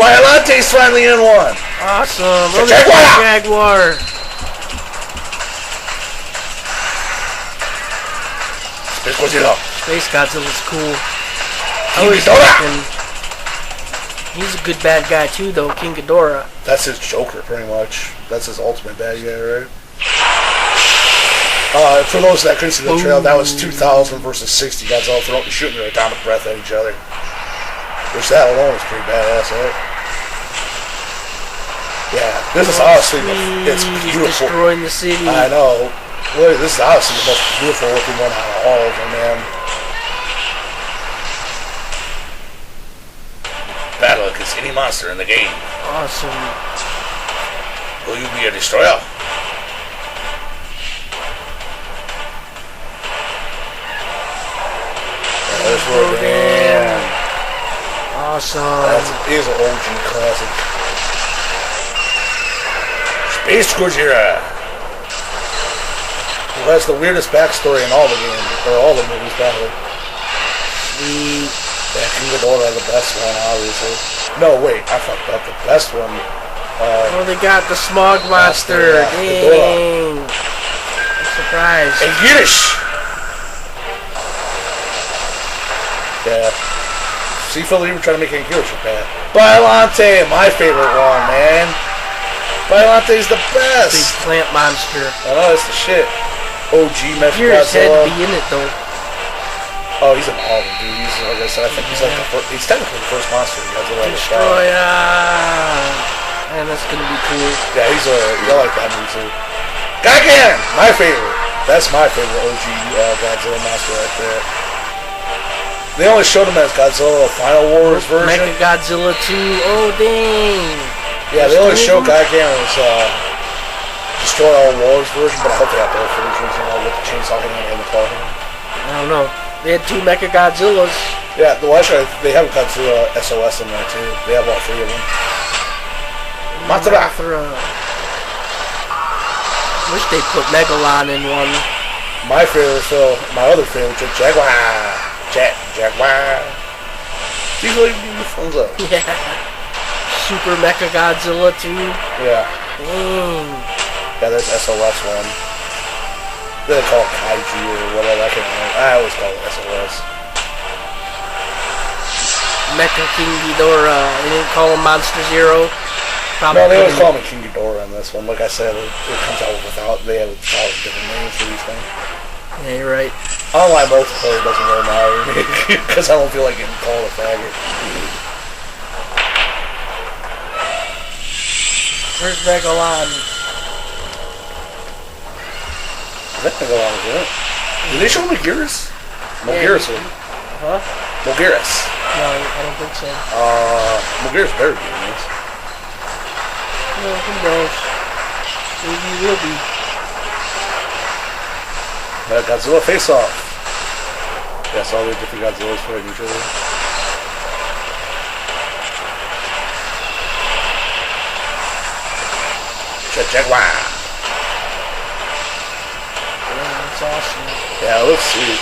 Biolante's finally in one. Awesome. The Look at Jaguar. the Jaguar. Space Godzilla. Space Godzilla's cool. King Always Ghidorah. thinking- He's a good bad guy too, though. King Ghidorah. That's his Joker, pretty much. That's his ultimate bad guy, right? For those that couldn't see the trail, that was 2000 versus 60 Godzilla shooting their atomic breath at each other. Which that alone is pretty badass, right? Yeah, this is honestly, it's He's beautiful. destroying the city. I know. Look, this is honestly the most beautiful looking one out of all of them, man. Battle against any monster in the game. Awesome. Will you be a destroyer? There's Rodan. Awesome. That is an OG classic. Space Gojira. Who has the weirdest backstory in all the games, or all the movies, probably. Sweet. Yeah, King Ghidorah, the best one, obviously. No, wait, I fucked up. The best one. Oh, they got the Smog Monster. yeah, Dang. I'm surprised. And Yiddish. Yeah. See, Phil, you were trying to make it Yiddish with that. Biollante, my favorite one, man. Biolante's the Big best. plant monster. I know, it's the shit. OG Gears had to Mechagodzilla. be in it though. Oh, he's an all of them, dude. He's, like I said, I think he's like the first, he's technically the first monster Godzilla ever shot. Destroyer. Man, that's gonna be cool. Yeah, I like that movie too. Gigan, my favorite. That's my favorite OG Godzilla monster right there. They only showed him as Godzilla Final Wars version. Mecha Godzilla 2. Oh dang. Yeah, they only showed Gigan as Destroy All Wars version, but I hope they got both versions, you know, with the chainsaw hand and the claw hand. I don't know. They had 2 Mecha Godzillas. Yeah, well, actually, they have Godzilla SOS in there too. They have all 3 of them. Mothra. Wish they put Megalon in one. My other favorite, Jaguar. Jaguar. These are the thumbs up. Yeah. Super Mecha Godzilla 2. Yeah. Dang. Yeah, there's SOS one. They call it Kaiju or whatever. I can't remember. I always call it SOS. Mecha King Ghidorah. They didn't call him Monster Zero. Probably No, they always couldn't- call him King Ghidorah in this one. Like I said, it comes out without. They have different names for these things. Yeah, you're right. Online multiplayer doesn't really matter to me because I don't feel like getting called a faggot. Where's Megalon? That can go on, isn't it? Did they show Megaris? Megaris one. Huh? Megaris. No, I don't think so. Megaris better be in this. Well, who knows? Maybe he will be. Godzilla Face Off. Yes, all the different Godzillas fighting each other. Jaguar. Yeah, that's awesome. Yeah, it looks sweet.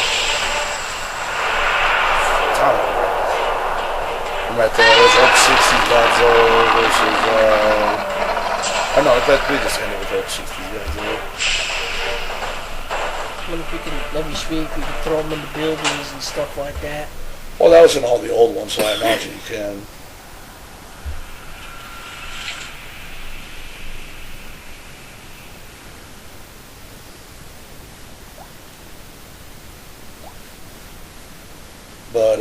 Atomic. I'm at the old 60s Godzilla versus, I know, we just ended with old 60s Godzilla. Every week we could throw them in the buildings and stuff like that. Well, that was in all the old ones, so I imagine you can. But,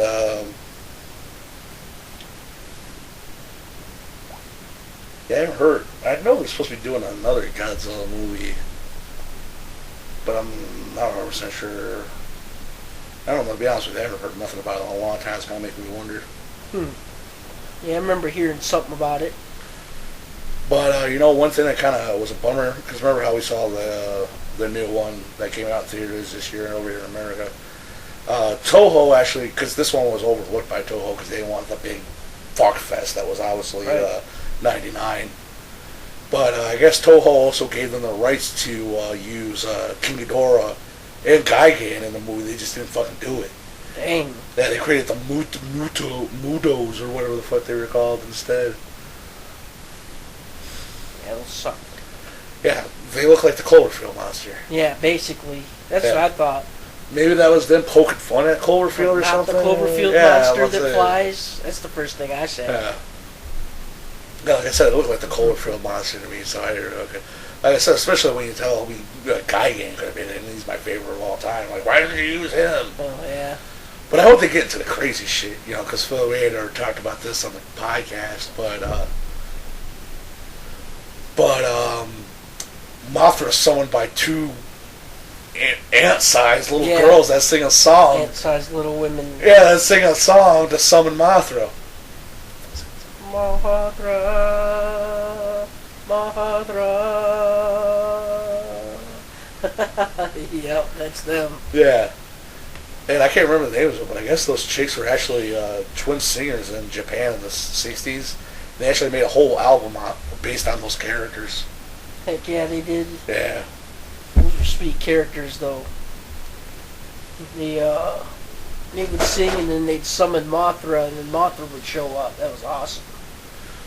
yeah, I haven't heard. I know they're supposed to be doing another Godzilla movie, but I'm not 100% sure. I don't know, to be honest with you, I haven't heard nothing about it in a long time. It's kind of making me wonder. Yeah, I remember hearing something about it. But, one thing that kind of was a bummer, because remember how we saw the new one that came out in theaters this year over here in America? Toho actually, because this one was overlooked by Toho because they didn't want the big fuck fest that was obviously 99. But I guess Toho also gave them the rights to use King Ghidorah and Gigan in the movie. They just didn't fucking do it. Dang. Yeah, they created the Mudos or whatever the fuck they were called instead. Yeah, those suck. Yeah, they look like the Cloverfield monster. Yeah, basically. That's what I thought. Maybe that was them poking fun at Cloverfield or something. Not the Cloverfield monster that flies. That's the first thing I said. Yeah. Like I said, it looked like the Cloverfield monster to me, so I heard, okay. Like I said, especially when you tell me Gigan could have been in, he's my favorite of all time. Like, why didn't you use him? Oh, yeah. But I hope they get into the crazy shit, because Phil Wade already talked about this on the podcast, but Mothra summoned by two ant-sized little girls that sing a song. Ant-sized little women. Yeah, that sing a song to summon Mothra. Mothra. Yep, that's them. Yeah. And I can't remember the names of them, but I guess those chicks were actually twin singers in Japan in the 60s. They actually made a whole album based on those characters. Heck yeah, they did. Yeah. Those were sweet characters, though. They would sing and then they'd summon Mothra and then Mothra would show up. That was awesome.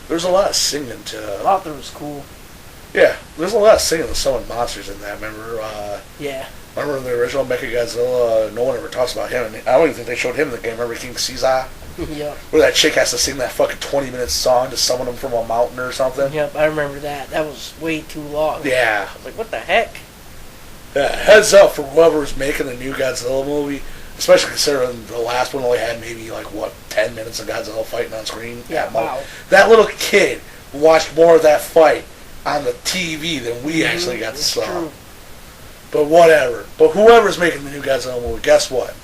There's a lot of singing to... Mothra was cool. Yeah, there's a lot of singing to summon monsters in that, remember? Yeah. Remember in the original Mechagodzilla, no one ever talks about him. And I don't even think they showed him in the game. Remember King Caesar? Yep. Where that chick has to sing that fucking 20-minute song to summon him from a mountain or something? Yep, I remember that. That was way too long. Yeah. I was like, what the heck? Yeah, heads up for whoever's making the new Godzilla movie, especially considering the last one only had maybe, 10 minutes of Godzilla fighting on screen? Yeah, wow. That little kid watched more of that fight on the TV than we actually got to see. True. But whatever. But whoever's making the new Godzilla movie, guess what?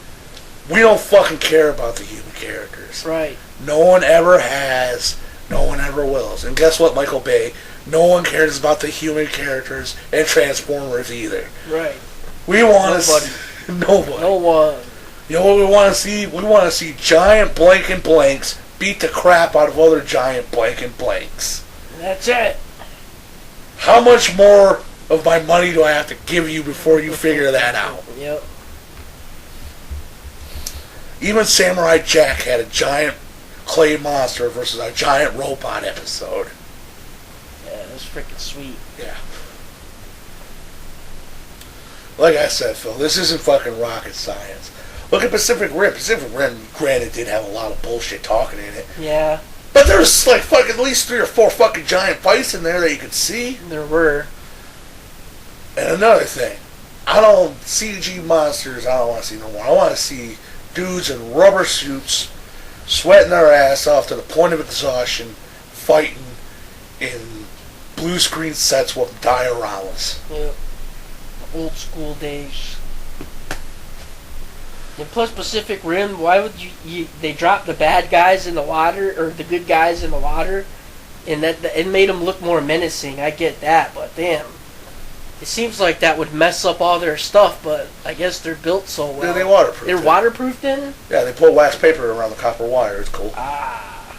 We don't fucking care about the human characters. Right. No one ever has. No one ever will. And guess what, Michael Bay? No one cares about the human characters and Transformers either. Right. We want to nobody. No one. You know what we want to see? We want to see giant blank and blanks beat the crap out of other giant blank and blanks. That's it. How much more of my money do I have to give you before you figure that out? Yep. Even Samurai Jack had a giant clay monster versus a giant robot episode. Yeah, it was freaking sweet. Yeah. Like I said, Phil, this isn't fucking rocket science. Look at Pacific Rim. Pacific Rim, granted, did have a lot of bullshit talking in it. Yeah. But there's fucking at least 3 or 4 fucking giant fights in there that you could see. There were. And another thing, CG monsters, I don't want to see no more. I want to see dudes in rubber suits, sweating their ass off to the point of exhaustion, fighting in blue screen sets with dioramas. Yep. Old school days. And plus Pacific Rim, why would they drop the bad guys in the water, or the good guys in the water, and it made them look more menacing. I get that, but damn. It seems like that would mess up all their stuff, but I guess they're built so well. Yeah, they waterproof. They're waterproofed in? Yeah, they pull wax paper around the copper wire. It's cool. Ah.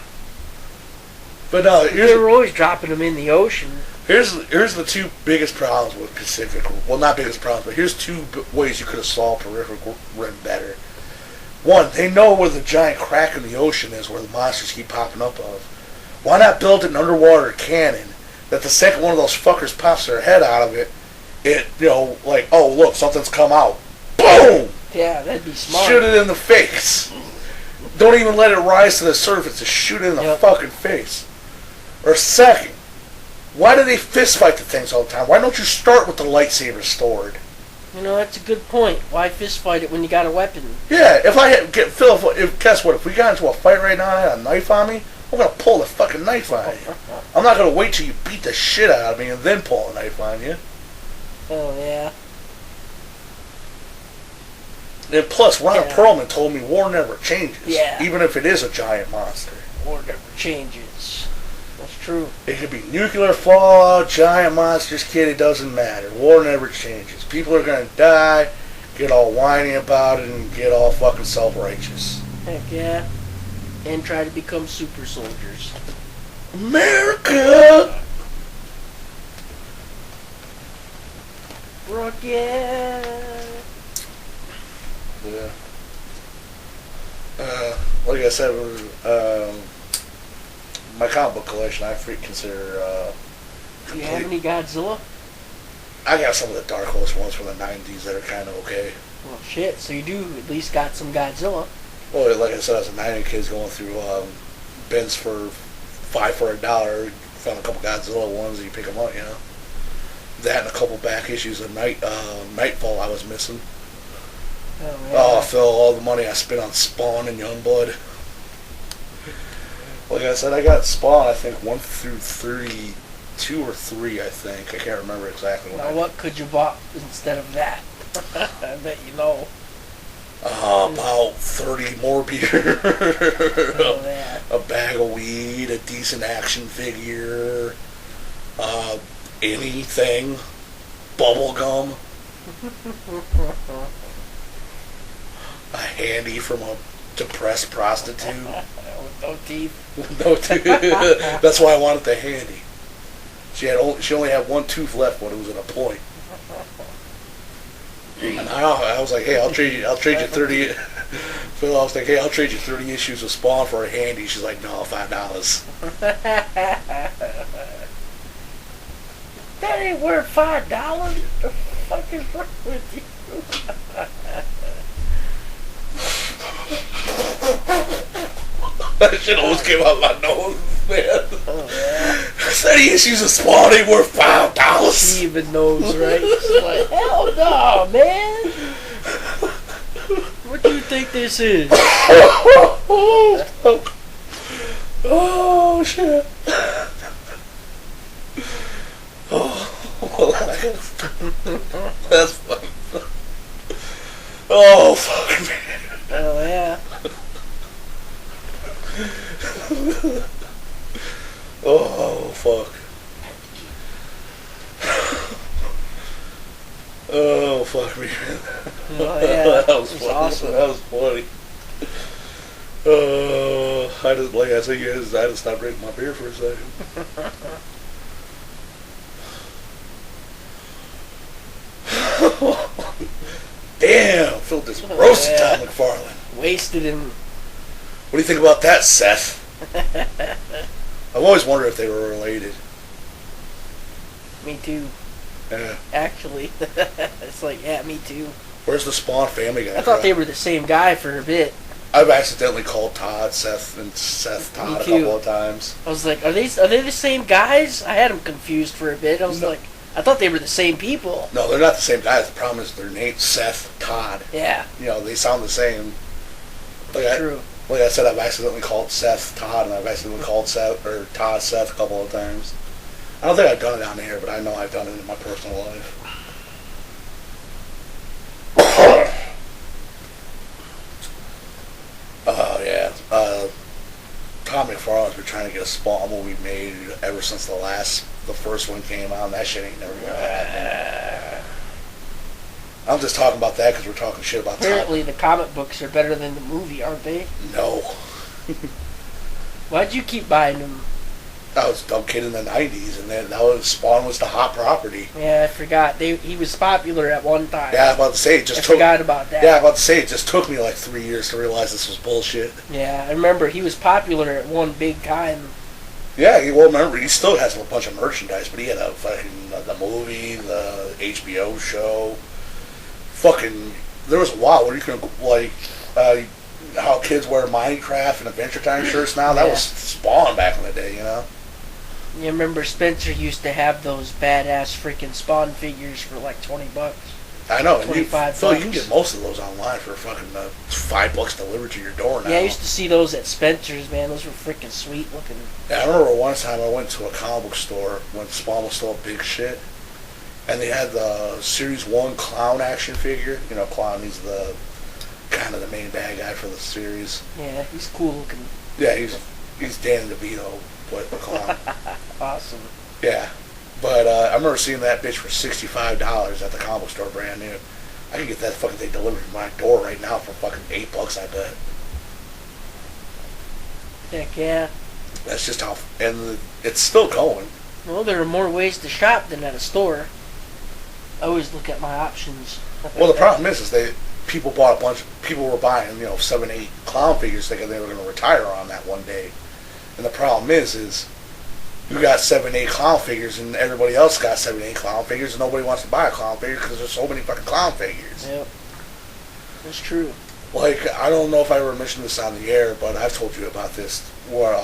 But no, they were always dropping them in the ocean. Here's the 2 biggest problems with Pacific. Well, not biggest problems, but here's 2 ways you could have solved Pacific Rim better. One, they know where the giant crack in the ocean is where the monsters keep popping up of. Why not build an underwater cannon that the second one of those fuckers pops their head out of it, like, oh, look, something's come out. Boom! Yeah, that'd be smart. Shoot it in the face. Don't even let it rise to the surface. Just shoot it in the fucking face. Or second, why do they fist fight the things all the time? Why don't you start with the lightsaber sword? That's a good point. Why fist fight it when you got a weapon? Yeah, guess what? If we got into a fight right now and I had a knife on me, I'm gonna pull the fucking knife on you. I'm not gonna wait till you beat the shit out of me and then pull a knife on you. Oh, yeah. And plus, Ron Perlman told me war never changes. Yeah. Even if it is a giant monster. War never changes. That's true. It could be nuclear fallout, giant monsters, kid, it doesn't matter. War never changes. People are gonna die, get all whiny about it, and get all fucking self-righteous. Heck yeah. And try to become super soldiers. America! Rocket! Yeah. Like I said, my comic book collection, I consider Do you have any Godzilla? I got some of the Dark Horse ones from the 90s that are kind of okay. Well, shit, so you do at least got some Godzilla. Well, like I said, I was a 90 kids going through bins for $5 for $1. Found a couple Godzilla ones and you pick them up, That and a couple back issues of Nightfall I was missing. Oh, Phil, all the money I spent on Spawn and Youngblood. Like I said, I got Spawn, I think, 1 through 32 or 3, I think. I can't remember exactly. Now, what could you bought instead of that? I bet you know. About 30 more beer. A bag of weed, a decent action figure, anything, bubble gum, a handy from a depressed prostitute. With no teeth. No teeth. That's why I wanted the handy. She only had one tooth left when it was at a point. And I was like, hey, I'll trade you 30. Phil, I was like, hey, I'll trade you 30 issues of Spawn for a handy. She's like, no, $5. That ain't worth $5. What the fuck is wrong with you? That shit almost came out my nose, man. Oh, yeah. 30 issues of Spawn ain't worth $5. She even knows, right? She's like, hell no, man. What do you think this is? Oh, shit. Oh, that's funny. Oh, fuck, man. Oh, yeah. Oh, fuck. Oh, fuck me. Oh, yeah. That was funny. Awesome. That was funny. Like I said, I had to stop drinking my beer for a second. Damn, Phil just roasted Todd McFarlane. Wasted him. What do you think about that, Seth? I've always wondered if they were related. Me too. Yeah. Actually. It's like, yeah, me too. Where's the Spawn Family Guy? I thought they were the same guy for a bit. I've accidentally called Todd Seth and Seth Todd a couple of times. I was like, are they the same guys? I had them confused for a bit. I was like, I thought they were the same people. No, they're not the same guys. The problem is their names, Seth, Todd. Yeah. They sound the same. True. Like I said, I've accidentally called Seth Todd, and I've accidentally called Todd Seth a couple of times. I don't think I've done it on air, but I know I've done it in my personal life. Yeah. Tom McFarlane's been trying to get a Spawn movie made ever since the first one came out, and that shit ain't never gonna happen. I'm just talking about that because we're talking shit about Apparently the comic books are better than the movie, aren't they? No. Why'd you keep buying them? I was a dumb kid in the 90s, and then Spawn was the hot property. Yeah, I forgot. He was popular at one time. Yeah, I was about to say, it just forgot about that. Yeah, I was about to say, it just took me like 3 years to realize this was bullshit. Yeah, I remember he was popular at one big time. Yeah, remember, he still has a bunch of merchandise, but he had a fucking, the movie, the HBO show, fucking, there was a while where you could, like, how kids wear Minecraft and Adventure Time shirts now, that was Spawn back in the day, you know? You remember Spencer used to have those badass freaking Spawn figures for like $20. I know, and $25. You can get most of those online for fucking $5 delivered to your door now. Yeah, I used to see those at Spencer's, man. Those were freaking sweet looking. Yeah, I remember one time I went to a comic book store when Spawn was still a big shit, and they had the Series 1 Clown action figure. You know, Clown, he's the kind of the main bad guy for the series. Yeah, he's cool looking. Yeah, he's Danny DeVito, but the Clown. Awesome. Yeah. But I remember seeing that bitch for $65 at the comic book store, brand new. I can get that fucking thing delivered to my door right now for fucking $8, I bet. Heck yeah. That's just how, and it's still going. Well, there are more ways to shop than at a store. I always look at my options. Well, the problem is people were buying, 7, 8 clown figures thinking they were going to retire on that one day. And the problem is you got 7, 8 clown figures, and everybody else got 7, 8 clown figures, and nobody wants to buy a clown figure because there's so many fucking clown figures. Yep. That's true. Like, I don't know if I ever mentioned this on the air, but I've told you about this, where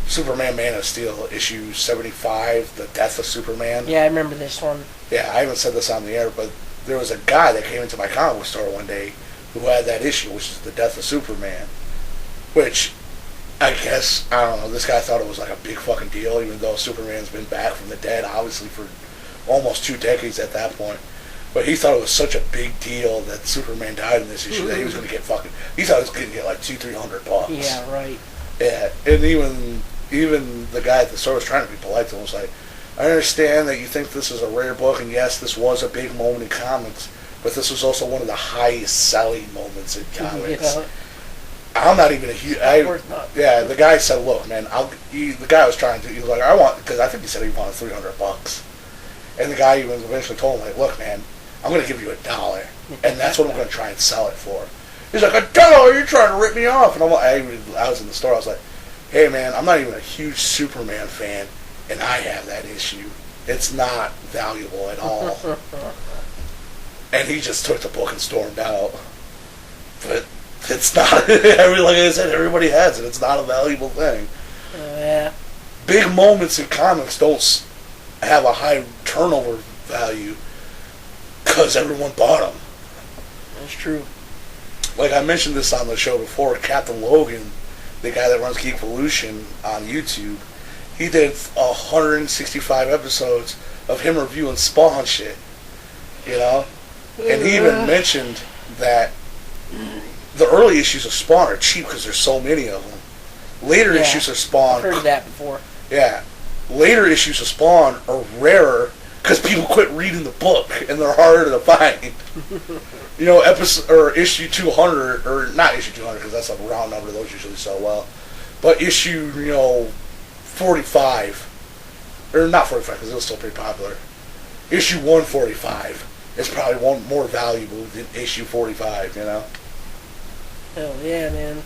Superman Man of Steel, issue 75, The Death of Superman. Yeah, I remember this one. Yeah, I haven't said this on the air, but there was a guy that came into my comic book store one day who had that issue, which is The Death of Superman, which I guess, I don't know, this guy thought it was like a big fucking deal, even though Superman's been back from the dead, obviously, for almost 2 decades at that point. But he thought it was such a big deal that Superman died in this issue that he was going to get fucking, he thought he was going to get like $200-300. Yeah, right. Yeah, and even the guy at the store was trying to be polite to him, was like, I understand that you think this is a rare book, and yes, this was a big moment in comics, but this was also one of the highest selling moments in comics. Yeah. I'm not even a huge. Yeah, the guy said, "Look, man, the guy was trying to. He was like, because I think he said he wanted $300, and the guy even eventually told him, like, look, man, I'm going to give you $1, and that's what I'm going to try and sell it for." He's like, $1? You're trying to rip me off? And I'm like, I was in the store. I was like, hey, man, I'm not even a huge Superman fan, and I have that issue. It's not valuable at all. And he just took the book and stormed out. But it's not. I mean, like I said, everybody has it. It's not a valuable thing. Yeah. Big moments in comics don't have a high turnover value because everyone bought them. That's true. Like I mentioned this on the show before, Captain Logan, the guy that runs Geekvolution on YouTube, he did 165 episodes of him reviewing Spawn shit. You know? And he even mentioned that the early issues of Spawn are cheap because there's so many of them. Later issues of Spawn... I've heard that before. Yeah. Later issues of Spawn are rarer because people quit reading the book and they're harder to find. You know, issue 200, or not issue 200 because that's a round number, those usually sell well. But issue, 45, or not 45 because it was still pretty popular. Issue 145 is probably more valuable than issue 45, you know? Hell yeah, man.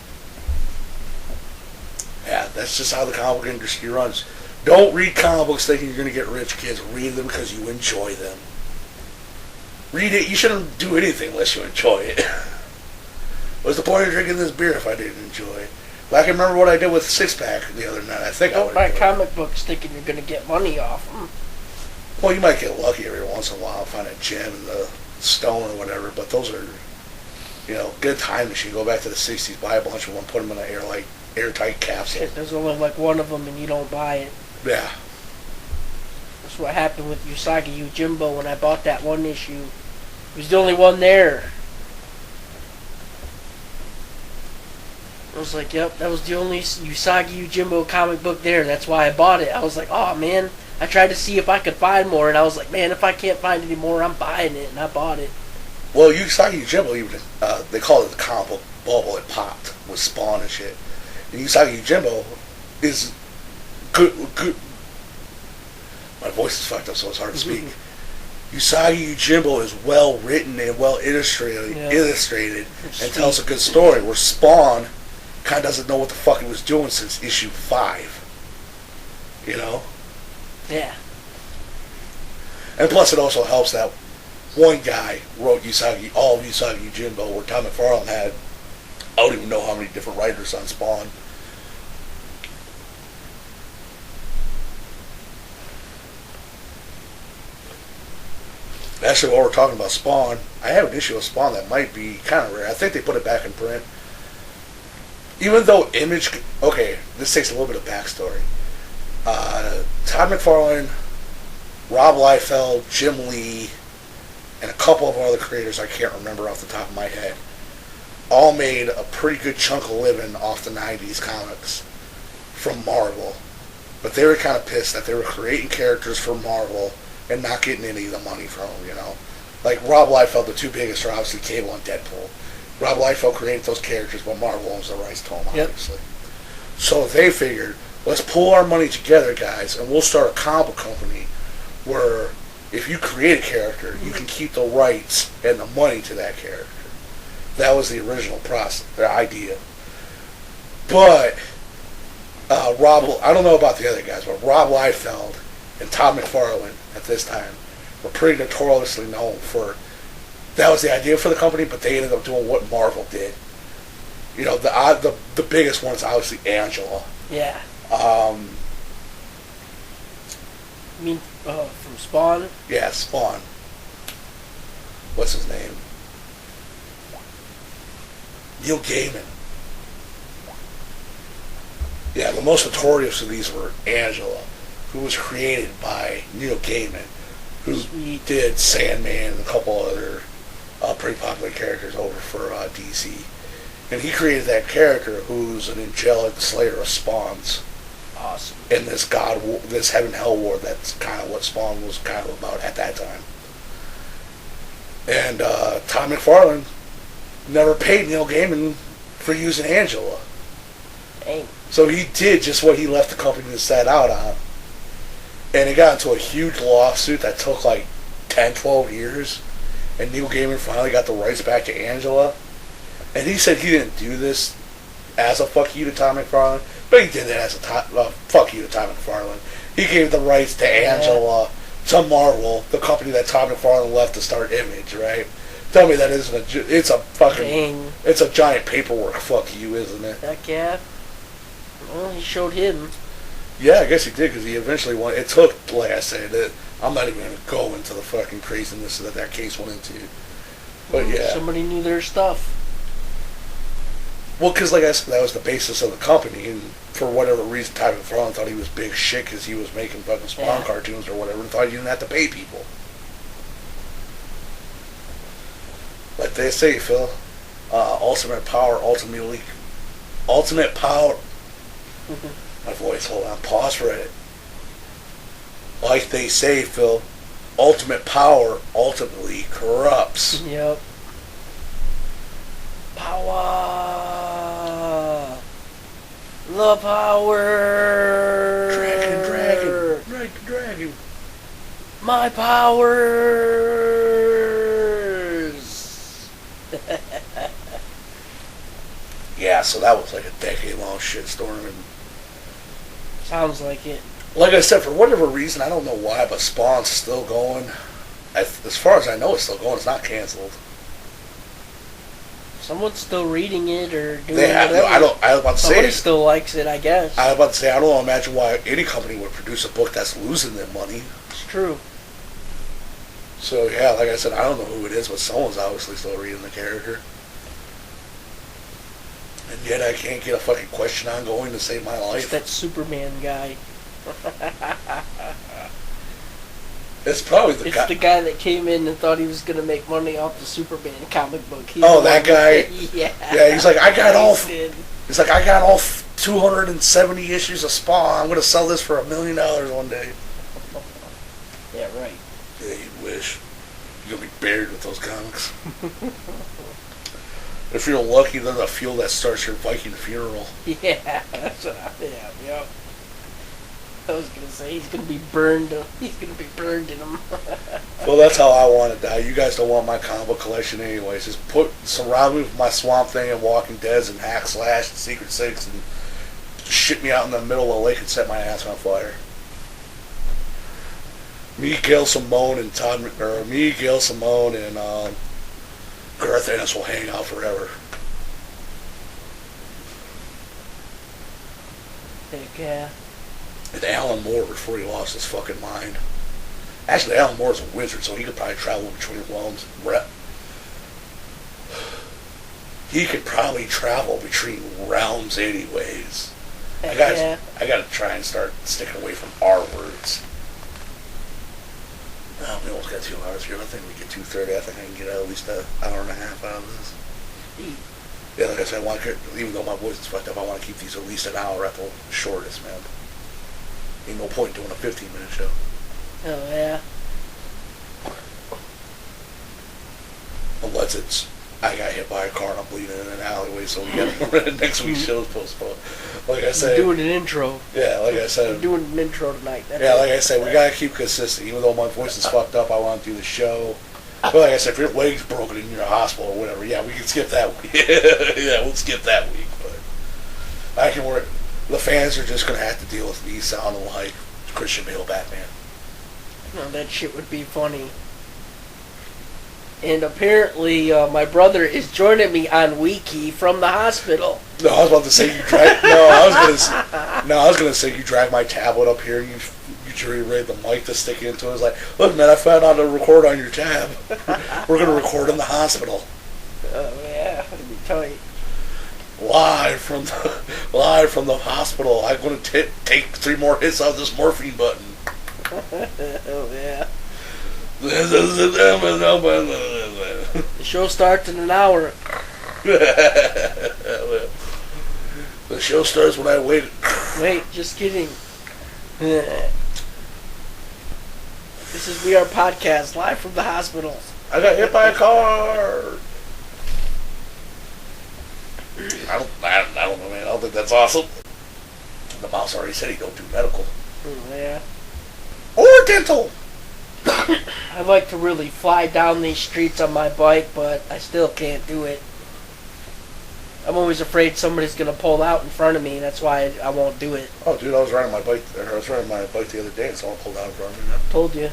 Yeah, that's just how the comic book industry runs. Don't read comic books thinking you're going to get rich, kids. Read them because you enjoy them. Read it. You shouldn't do anything unless you enjoy it. What's the point of drinking this beer if I didn't enjoy it? Well, I can remember what I did with Six Pack the other night. I think Don't buy comic books thinking you're going to get money off them. Well, you might get lucky every once in a while, find a gem in the stone or whatever, but those are, good time machine. Go back to the 60s, buy a bunch of them, put them in an airtight capsule. There's only like one of them and you don't buy it. Yeah. That's what happened with Usagi Yojimbo when I bought that one issue. It was the only one there. I was like, yep, that was the only Usagi Yojimbo comic book there. That's why I bought it. I was like, oh man. I tried to see if I could find more, and I was like, man, if I can't find any more, I'm buying it, and I bought it. Well, Usagi Yojimbo, even they call it the comic book bubble. It popped with Spawn and shit. And Usagi Yojimbo is good. My voice is fucked up, so it's hard to speak. Usagi Yojimbo is well written and well illustrated, and tells a good story. Where Spawn kind of doesn't know what the fuck he was doing since issue 5. You know? Yeah. And plus, it also helps that one guy wrote all of Usagi Yojimbo, where Tom McFarlane had, I don't even know how many different writers on Spawn. Actually, while we're talking about Spawn, I have an issue of Spawn that might be kind of rare. I think they put it back in print. Even though Image... Okay, this takes a little bit of backstory. Todd McFarlane, Rob Liefeld, Jim Lee, and a couple of other creators I can't remember off the top of my head, all made a pretty good chunk of living off the 90s comics from Marvel. But they were kind of pissed that they were creating characters for Marvel and not getting any of the money from them, you know. Like Rob Liefeld, the two biggest are obviously Cable and Deadpool. Rob Liefeld created those characters, but Marvel owns the rights to them, obviously. Yep. So they figured, let's pull our money together, guys, and we'll start a comic company where if you create a character, you can keep the rights and the money to that character. That was the original process, the idea. But I don't know about the other guys, but Rob Liefeld and Todd McFarlane at this time were pretty notoriously known for, that was the idea for the company, but they ended up doing what Marvel did. You know, the biggest one is obviously Angela. Yeah. You mean from Spawn? Yeah, Spawn. What's his name? Neil Gaiman. Yeah, the most notorious of these were Angela, who was created by Neil Gaiman, who did Sandman and a couple other pretty popular characters over for DC. And he created that character who's an angelic slayer of spawns. Awesome. In this this heaven hell war, that's kind of what Spawn was kind of about at that time. And Todd McFarlane never paid Neil Gaiman for using Angela. Dang. So he did just what he left the company to set out on. And it got into a huge lawsuit that took like 10, 12 years. And Neil Gaiman finally got the rights back to Angela. And he said he didn't do this as a fuck you to Todd McFarlane, but he did it as a fuck you to Todd McFarlane. He gave the rights to Angela to Marvel, the company that Todd McFarlane left to start Image, right? Tell me that isn't it's a fucking, Dang. It's a giant paperwork fuck you, isn't it? Heck yeah. Well, he showed him. Yeah, I guess he did, because he eventually won. It took, like I said, I'm not even going to go into the fucking craziness that case went into. But yeah. Somebody knew their stuff. Well, because like I said, that was the basis of the company, and for whatever reason, Todd McFarlane thought he was big shit because he was making fucking Spawn cartoons or whatever, and thought he didn't have to pay people. Like they say, Phil, ultimate power. My voice, hold on, pause for it. Like they say, Phil, ultimate power ultimately corrupts. Yep. Power. The power. Dragon. My powers. Yeah, so that was like a decade-long shitstorm. And sounds like it. Like I said, for whatever reason, I don't know why, but Spawn's still going. As far as I know, it's still going. It's not canceled. Someone's still reading it or doing whatever. No, I was about to Somebody say still likes it, I guess. I was about to say, I don't imagine why any company would produce a book that's losing them money. It's true. So yeah, like I said, I don't know who it is, but someone's obviously still reading the character. And yet I can't get a fucking question ongoing to save my life. It's that Superman guy. It's probably the guy. It's the guy that came in and thought he was going to make money off the Superman comic book. That guy? Yeah. Yeah, he's like, I got all 270 issues of Spawn. I'm going to sell this for $1 million one day. Yeah, right. Yeah, you wish. You're going to be buried with those comics. If you're lucky, they're the fuel that starts your Viking funeral. Yeah, that's what I am, yep. I was gonna say he's gonna be burned. He's gonna be burned in them. Well, that's how I want to die. You guys don't want my comic book collection anyways. Just surround me with my Swamp Thing and Walking Dead and Hack Slash and Secret Six and shit me out in the middle of the lake and set my ass on fire. Me, Gail Simone, and Garth Ennis will hang out forever. Heck yeah. And Alan Moore before he lost his fucking mind. Actually, Alan Moore's a wizard, so he could probably travel between realms. He could probably travel between realms anyways. I gotta try and start sticking away from R words. Oh, we almost got 2 hours here. I think we get 2:30. I think I can get at least an hour and a half out of this. Yeah, like I said, even though my voice is fucked up, I want to keep these at least an hour at the shortest, man. Ain't no point doing a 15-minute show. Oh, yeah. Unless it's, I got hit by a car and I'm bleeding in an alleyway, so we got next week's show's postponed. Like I said, doing an intro. Yeah, like I said, I'm doing an intro tonight. Yeah, like I said, we gotta keep consistent. Even though my voice is fucked up, I want to do the show. But like I said, if your leg's broken in your hospital or whatever, yeah, we can skip that week. Yeah, we'll skip that week. But I can work. The fans are just gonna have to deal with me sounding like Christian Bale Batman. No, that shit would be funny. And apparently, my brother is joining me on Wiki from the hospital. No, I was about to say you drag. I was gonna say you drag my tablet up here. You jury rigged the mic to stick into it. I was like, look, man, I found out to record on your tab. We're gonna record in the hospital. Oh yeah, that'd be tight. Live from the hospital. I'm gonna take 3 more hits of this morphine button. Oh yeah. The show starts in an hour. The show starts when I wait. Wait, just kidding. This is We Are Podcast, live from the hospital. I got hit by a car. I don't know, man. I don't think that's awesome. The mouse already said he don't do medical. Yeah. Or dental. I'd like to really fly down these streets on my bike, but I still can't do it. I'm always afraid somebody's gonna pull out in front of me. That's why I won't do it. Oh, dude, I was riding my bike the other day, and someone pulled out in front of me. Told you.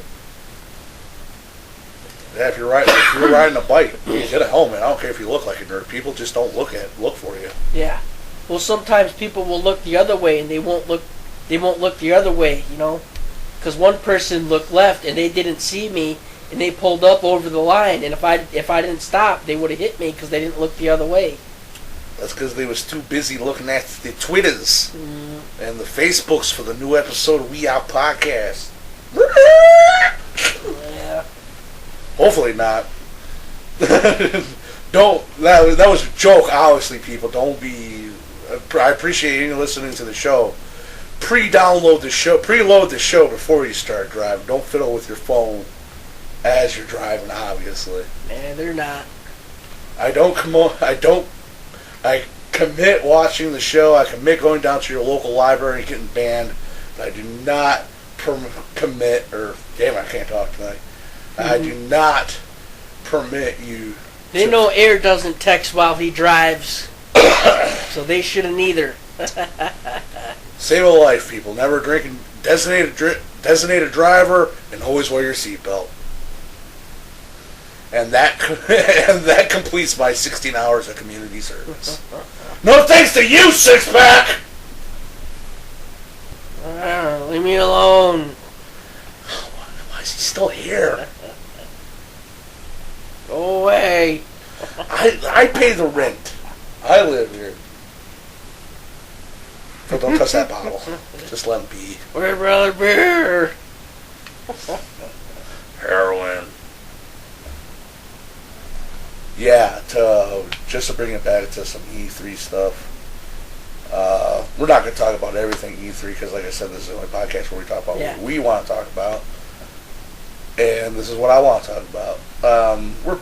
Yeah, if you're riding a bike, you get a helmet. I don't care if you look like a nerd. People just don't look for you. Yeah. Well, sometimes people will look the other way, and they won't look the other way. You know, because one person looked left and they didn't see me, and they pulled up over the line. And if I didn't stop, they would have hit me because they didn't look the other way. That's because they was too busy looking at the Twitters and the Facebooks for the new episode of We Out Podcast. Yeah. Hopefully not. Don't. That was a joke, obviously, people. Don't be. I appreciate you listening to the show. Preload the show before you start driving. Don't fiddle with your phone as you're driving, obviously. Man, they're not. I commit watching the show. I commit going down to your local library and getting banned. I do not commit, or damn, I can't talk tonight. I do not permit you. They know Air doesn't text while he drives, so they shouldn't either. Save a life, people. Never drink and designated driver, and always wear your seatbelt. And that completes my 16 hours of community service. No thanks to you, Six Pack. Leave me alone. Why is he still here? Go away. I pay the rent. I live here. So don't touch that bottle. Just let him be. Where's Brother Beer? Heroin. Yeah, just to bring it back to some E3 stuff. We're not going to talk about everything E3 because, like I said, this is the only podcast where we talk about what we want to talk about. And this is what I want to talk about. We're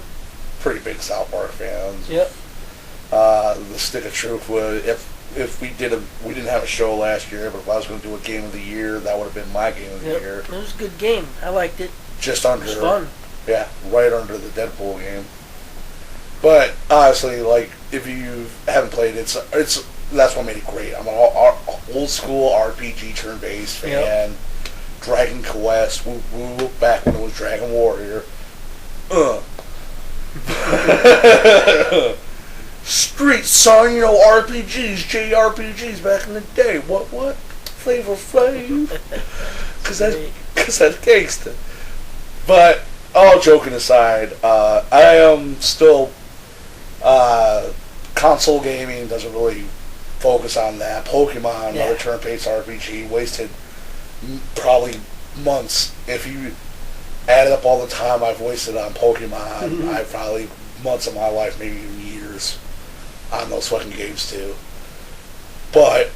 pretty big South Park fans. Yep. The stick of truth would, if if we didn't have a show last year, but if I was going to do a game of the year, that would have been my game of the year. It was a good game. I liked it. Just under. It was fun. Yeah, right under the Deadpool game. But honestly, like, if you haven't played it, it's that's what made it great. I'm an old school RPG turn-based fan. Yep. Dragon Quest, woo woo, back when it was Dragon Warrior. Street, son, you know, RPGs, JRPGs back in the day. What? Flavor Flav? Cause that's gangsta. But all joking aside, I am still console gaming doesn't really focus on that. Pokemon, another turn-based RPG, wasted probably months. If you added up all the time I've wasted on Pokemon, I probably months of my life, maybe even years, on those fucking games too. But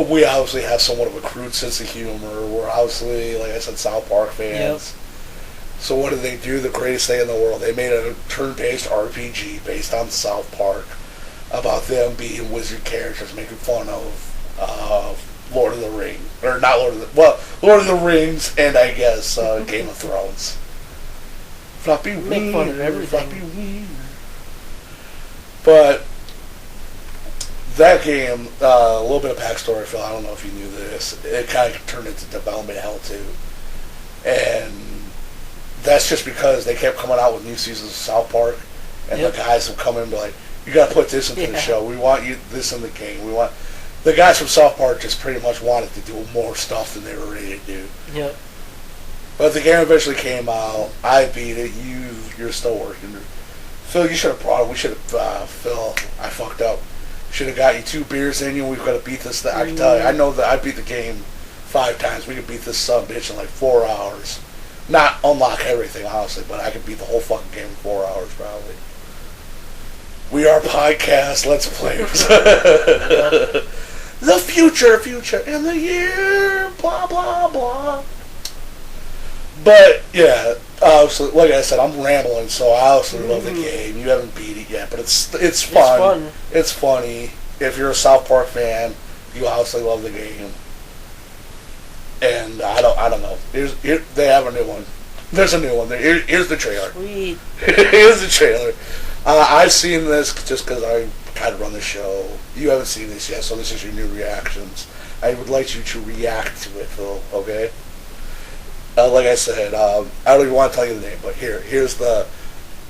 we obviously have somewhat of a crude sense of humor. We're obviously, like I said, South Park fans. Yep. So what did they do? The greatest thing in the world. They made a turn-based RPG based on South Park about them being wizard characters, making fun of Lord of the Rings. Or not Lord of the... Lord of the Rings and, I guess, Game of Thrones. Floppy wiener. Make fun of everything. Floppy wiener. But that game, a little bit of backstory, Phil, I don't know if you knew this. It kind of turned into development hell, too. And that's just because they kept coming out with new seasons of South Park, and the guys would come in and be like, you gotta put this into the show. We want you this in the game. We want... The guys from South Park just pretty much wanted to do more stuff than they were ready to do. Yep. But the game eventually came out. I beat it. You're still working. Phil, you should have brought it. We should have... Phil, I fucked up. Should have got you 2 beers in you. We've got to beat this. I can tell you. I know that I beat the game 5 times. We could beat this son of a bitch in like 4 hours. Not unlock everything, honestly, but I could beat the whole fucking game in 4 hours, probably. We are podcast Let's Players. The future, and the year, blah, blah, blah. But, yeah, obviously, like I said, I'm rambling, so I obviously love the game. You haven't beat it yet, but it's fun. It's funny. If you're a South Park fan, you obviously love the game. And I don't know. They have a new one. There's a new one. Here's the trailer. Sweet. Here's the trailer. I've seen this just because I kind of run the show. You haven't seen this yet, so this is your new reactions. I would like you to react to it, Phil, okay? Like I said, I don't even want to tell you the name, but here's the,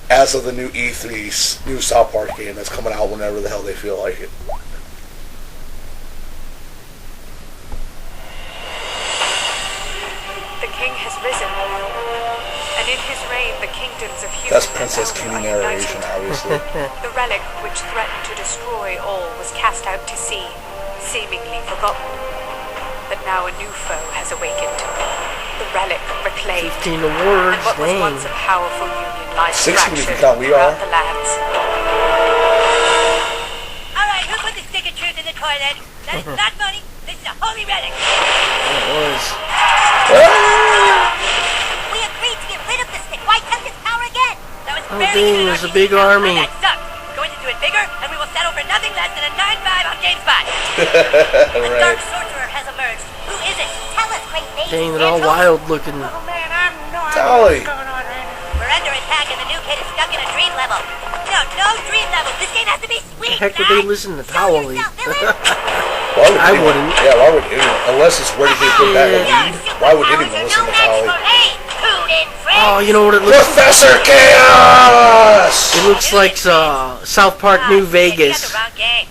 as of the new E3 new South Park game that's coming out whenever the hell they feel like it. The king has risen, and in his reign the kingdoms of humans... That's Princess Kenny narration, obviously. The relic which threatened to destroy all was cast out to sea, seemingly forgotten. But now a new foe has awakened. The relic reclaimed. 15 awards, and what was once a powerful union lies 16 fractured if you count we are. throughout the lands. Alright, who put the stick of truth in the toilet? That is not money. This is a holy relic. It was. We agreed to get rid of the stick. Why tempt its power again? That was Oh, barely dang, in there's our a big history. army. That sucks. Going to do it bigger, and we will settle for nothing less than a 9-5 on GameSpot. A dark sorcerer has emerged. Who is it? Tell us, great mage. Dang, they're all wild looking. Oh man, I'm no Dolly. idea what's going on right now. We're under attack, and the new kid is stuck in a dream level. No dream level. This game has to be sweet. Heck would they listen to Towley? Why would I anyone, wouldn't. Yeah, why would anyone? Unless it's where to get good back on weed. Why would anyone listen to Tolly? Oh, you know what it looks like? Professor Chaos! It looks like South Park New Vegas.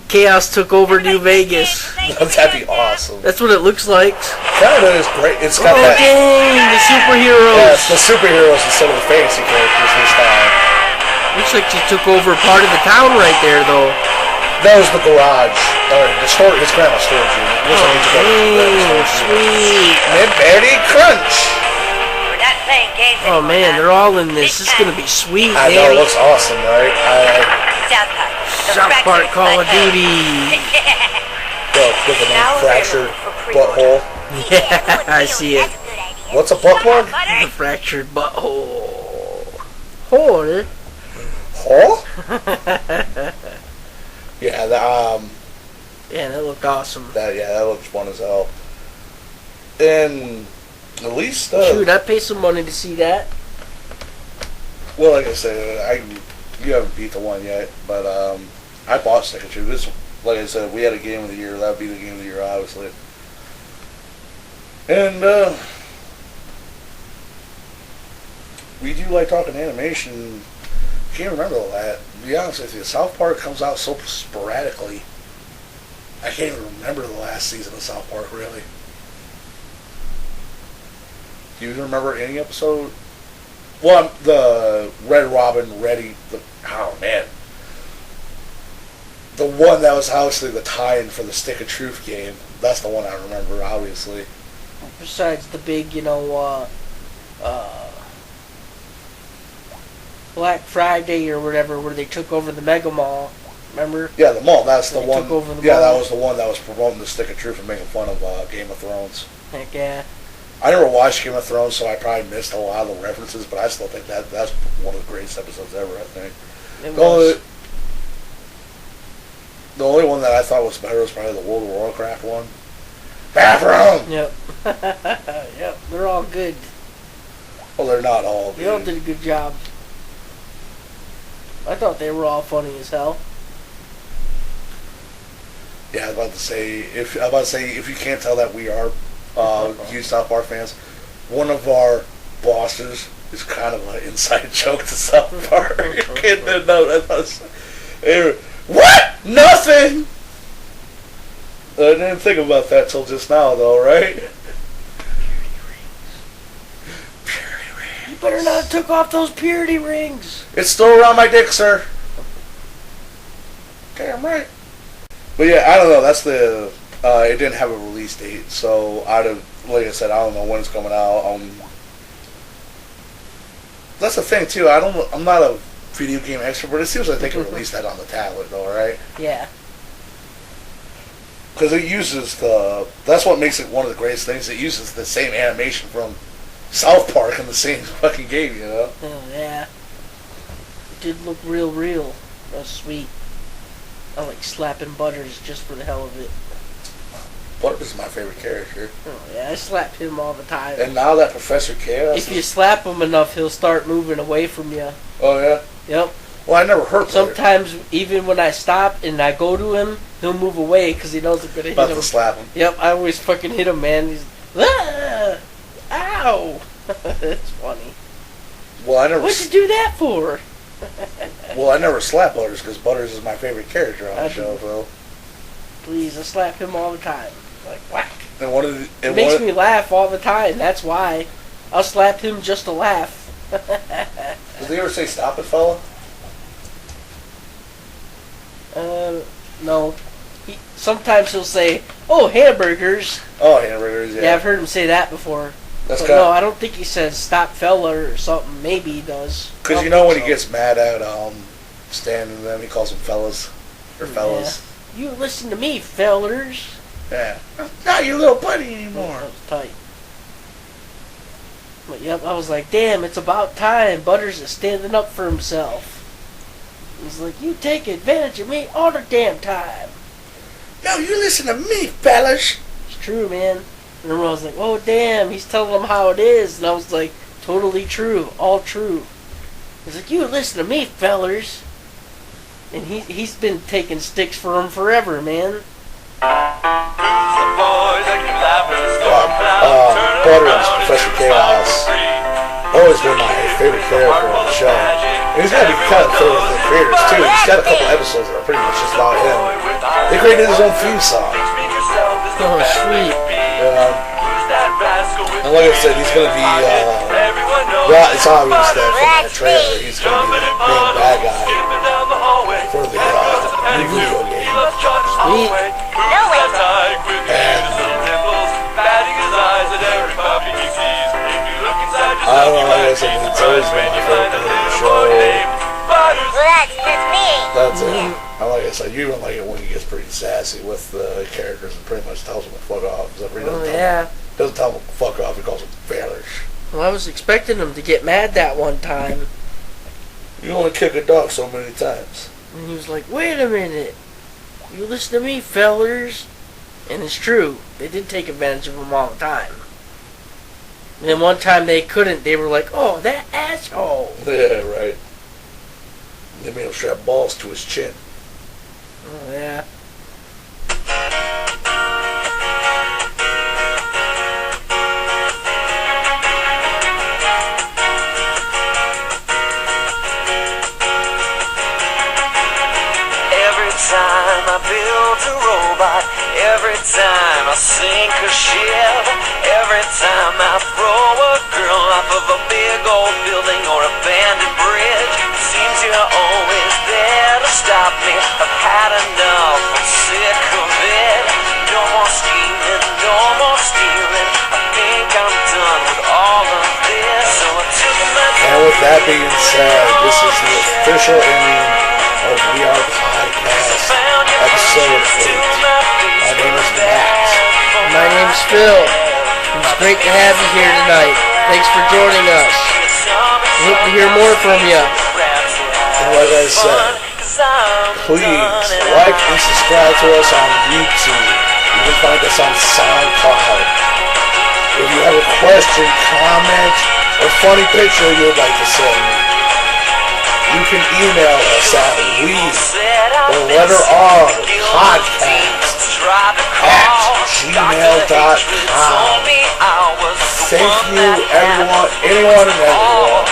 Chaos took over New Vegas. That'd be awesome. That's what it looks like. Canada is great. It's got Oh, that. dang, the superheroes. Yes, the superheroes instead of the fantasy characters this time. Looks like she took over part of the town right there, though. That was the garage. His grandma's storage unit. Looks like he's got Dang, sweet. Ned Betty Crunch. We're not playing games Oh anymore, man, huh? they're all in this. This is gonna be sweet, I know, it man. looks awesome, right? South Park. The South Park fractured Call of butthole. Duty. With the name Now Fractured available for pre-order. Butthole. Yeah, I see it. What's a buttplug? The fractured butthole. Hole. Huh? Yeah, Yeah, that looked awesome. That looks fun as hell. And at least Shoot, I'd pay some money to see that. well, like I said, you haven't beat the one yet, but I bought Stick of Truth. This, like I said, we had a game of the year. That would be the game of the year, obviously. And we do like talking animation. I can't remember all that. To be honest with you, South Park comes out so sporadically. I can't even remember the last season of South Park, really. Do you remember any episode? Well, the Red Robin, oh man. The one that was obviously the tie-in for the Stick of Truth game. That's the one I remember, obviously. Besides the big, Black Friday or whatever, where they took over the Mega Mall. Remember? Yeah, the mall. That's the one. Took over the yeah, mall. that was the one that was promoting the Stick of Truth and making fun of Game of Thrones. Heck yeah. I never watched Game of Thrones, so I probably missed a lot of the references, but I still think that's one of the greatest episodes ever, I think. It was. The only one that I thought was better was probably the World of Warcraft one. Bathroom! Yep. Yep, they're all good. Well, they're not all They all good. did a good job. I thought they were all funny as hell. Yeah, I was about to say, if you can't tell that we are huge South Park fans, one of our bosses is kind of an inside joke to South Park. What? Nothing! I didn't think about that till just now, though, right? You better not have took off those purity rings. It's still around my dick, sir. Damn right. But yeah, I don't know. That's the. It didn't have a release date, so like I said, I don't know when it's coming out. That's the thing too. I'm not a video game expert, but it seems like they can release that on the tablet, though, right? Yeah. Because it uses that's what makes it one of the greatest things. It uses the same animation from South Park in the same fucking game, you know? Oh, yeah. It did look real. That was sweet. I like slapping Butters just for the hell of it. Butters is my favorite character. Oh, yeah, I slap him all the time. And now that Professor Chaos... If you slap him enough, he'll start moving away from you. Oh, yeah? Yep. Well, I never heard Sometimes, even when I stop and I go to him, he'll move away because he knows I'm going to hit about him. to slap him. Yep, I always fucking hit him, man. He's... Ah! Ow! That's funny. Well, I never... What'd you do that for? Well, I never slap Butters because Butters is my favorite character on the I show, do. so... Please, I slap him all the time. Like, whack. And one of the... It makes me laugh all the time. That's why. I'll slap him just to laugh. Does he ever say, "Stop it, fella"? No. Sometimes he'll say, "Oh, hamburgers." Oh, hamburgers, yeah. Yeah, I've heard him say that before. That's But kind no, of... I don't think he says "stop, fella" or something. Maybe he does. Because you know when he gets mad at Stan and them, he calls them fellas. Or fellas. You listen to me, fellers. Yeah. Not your little buddy anymore. That was tight. But yep, I was like, damn, it's about time. Butters is standing up for himself. He's like, you take advantage of me all the damn time. No, you listen to me, fellas. It's true, man. And everyone was like, oh, damn, he's telling them how it is. And I was like, totally true, all true. He's like, you listen to me, fellers. And he's been taking sticks for him forever, man. Butters, Professor Chaos, always been my favorite character on the show. And he's got to be kind of favorite with the creators, too. He's got a couple episodes that are pretty much just about him. They created his own theme song. Oh, sweet. And like I said, he's going to be, it's obvious that from that trailer, he's going to be the main bad guy for the new video game. Sweet. I don't know, like I said, it's always been my favorite part of the show. That's me. That's it. And like I said, you even like it when he gets pretty sassy with the characters and pretty much tells them to fuck off. Oh, yeah. Doesn't tell them to fuck off, he calls them failures. Well, I was expecting him to get mad that one time. You only kick a dog so many times. And he was like, wait a minute. You listen to me, fellers. And it's true. They did take advantage of him all the time. And then one time they couldn't. They were like, oh, that asshole. Yeah, right. They made him strap balls to his chin. Oh, yeah. Every time I build a robot, every time I sink a ship, every time I throw a girl off of a big old building or abandoned bridge, it seems you're always there to stop me. I've had enough, I'm sick of it. No more scheming, no more stealing. I think I'm done with all of this. So I took my And with that being said, this is the official ending of We Are Podcast, episode 8. My name is Matt. My name's Phil. It's great to have you here tonight. Thanks for joining us. We hope to hear more from you. And like I said, please like and subscribe to us on YouTube. You can find us on SoundCloud. If you have a question, comment, or funny picture you would like to send me, you can email us at podcast@gmail.com. Thank you, everyone, anyone and everyone,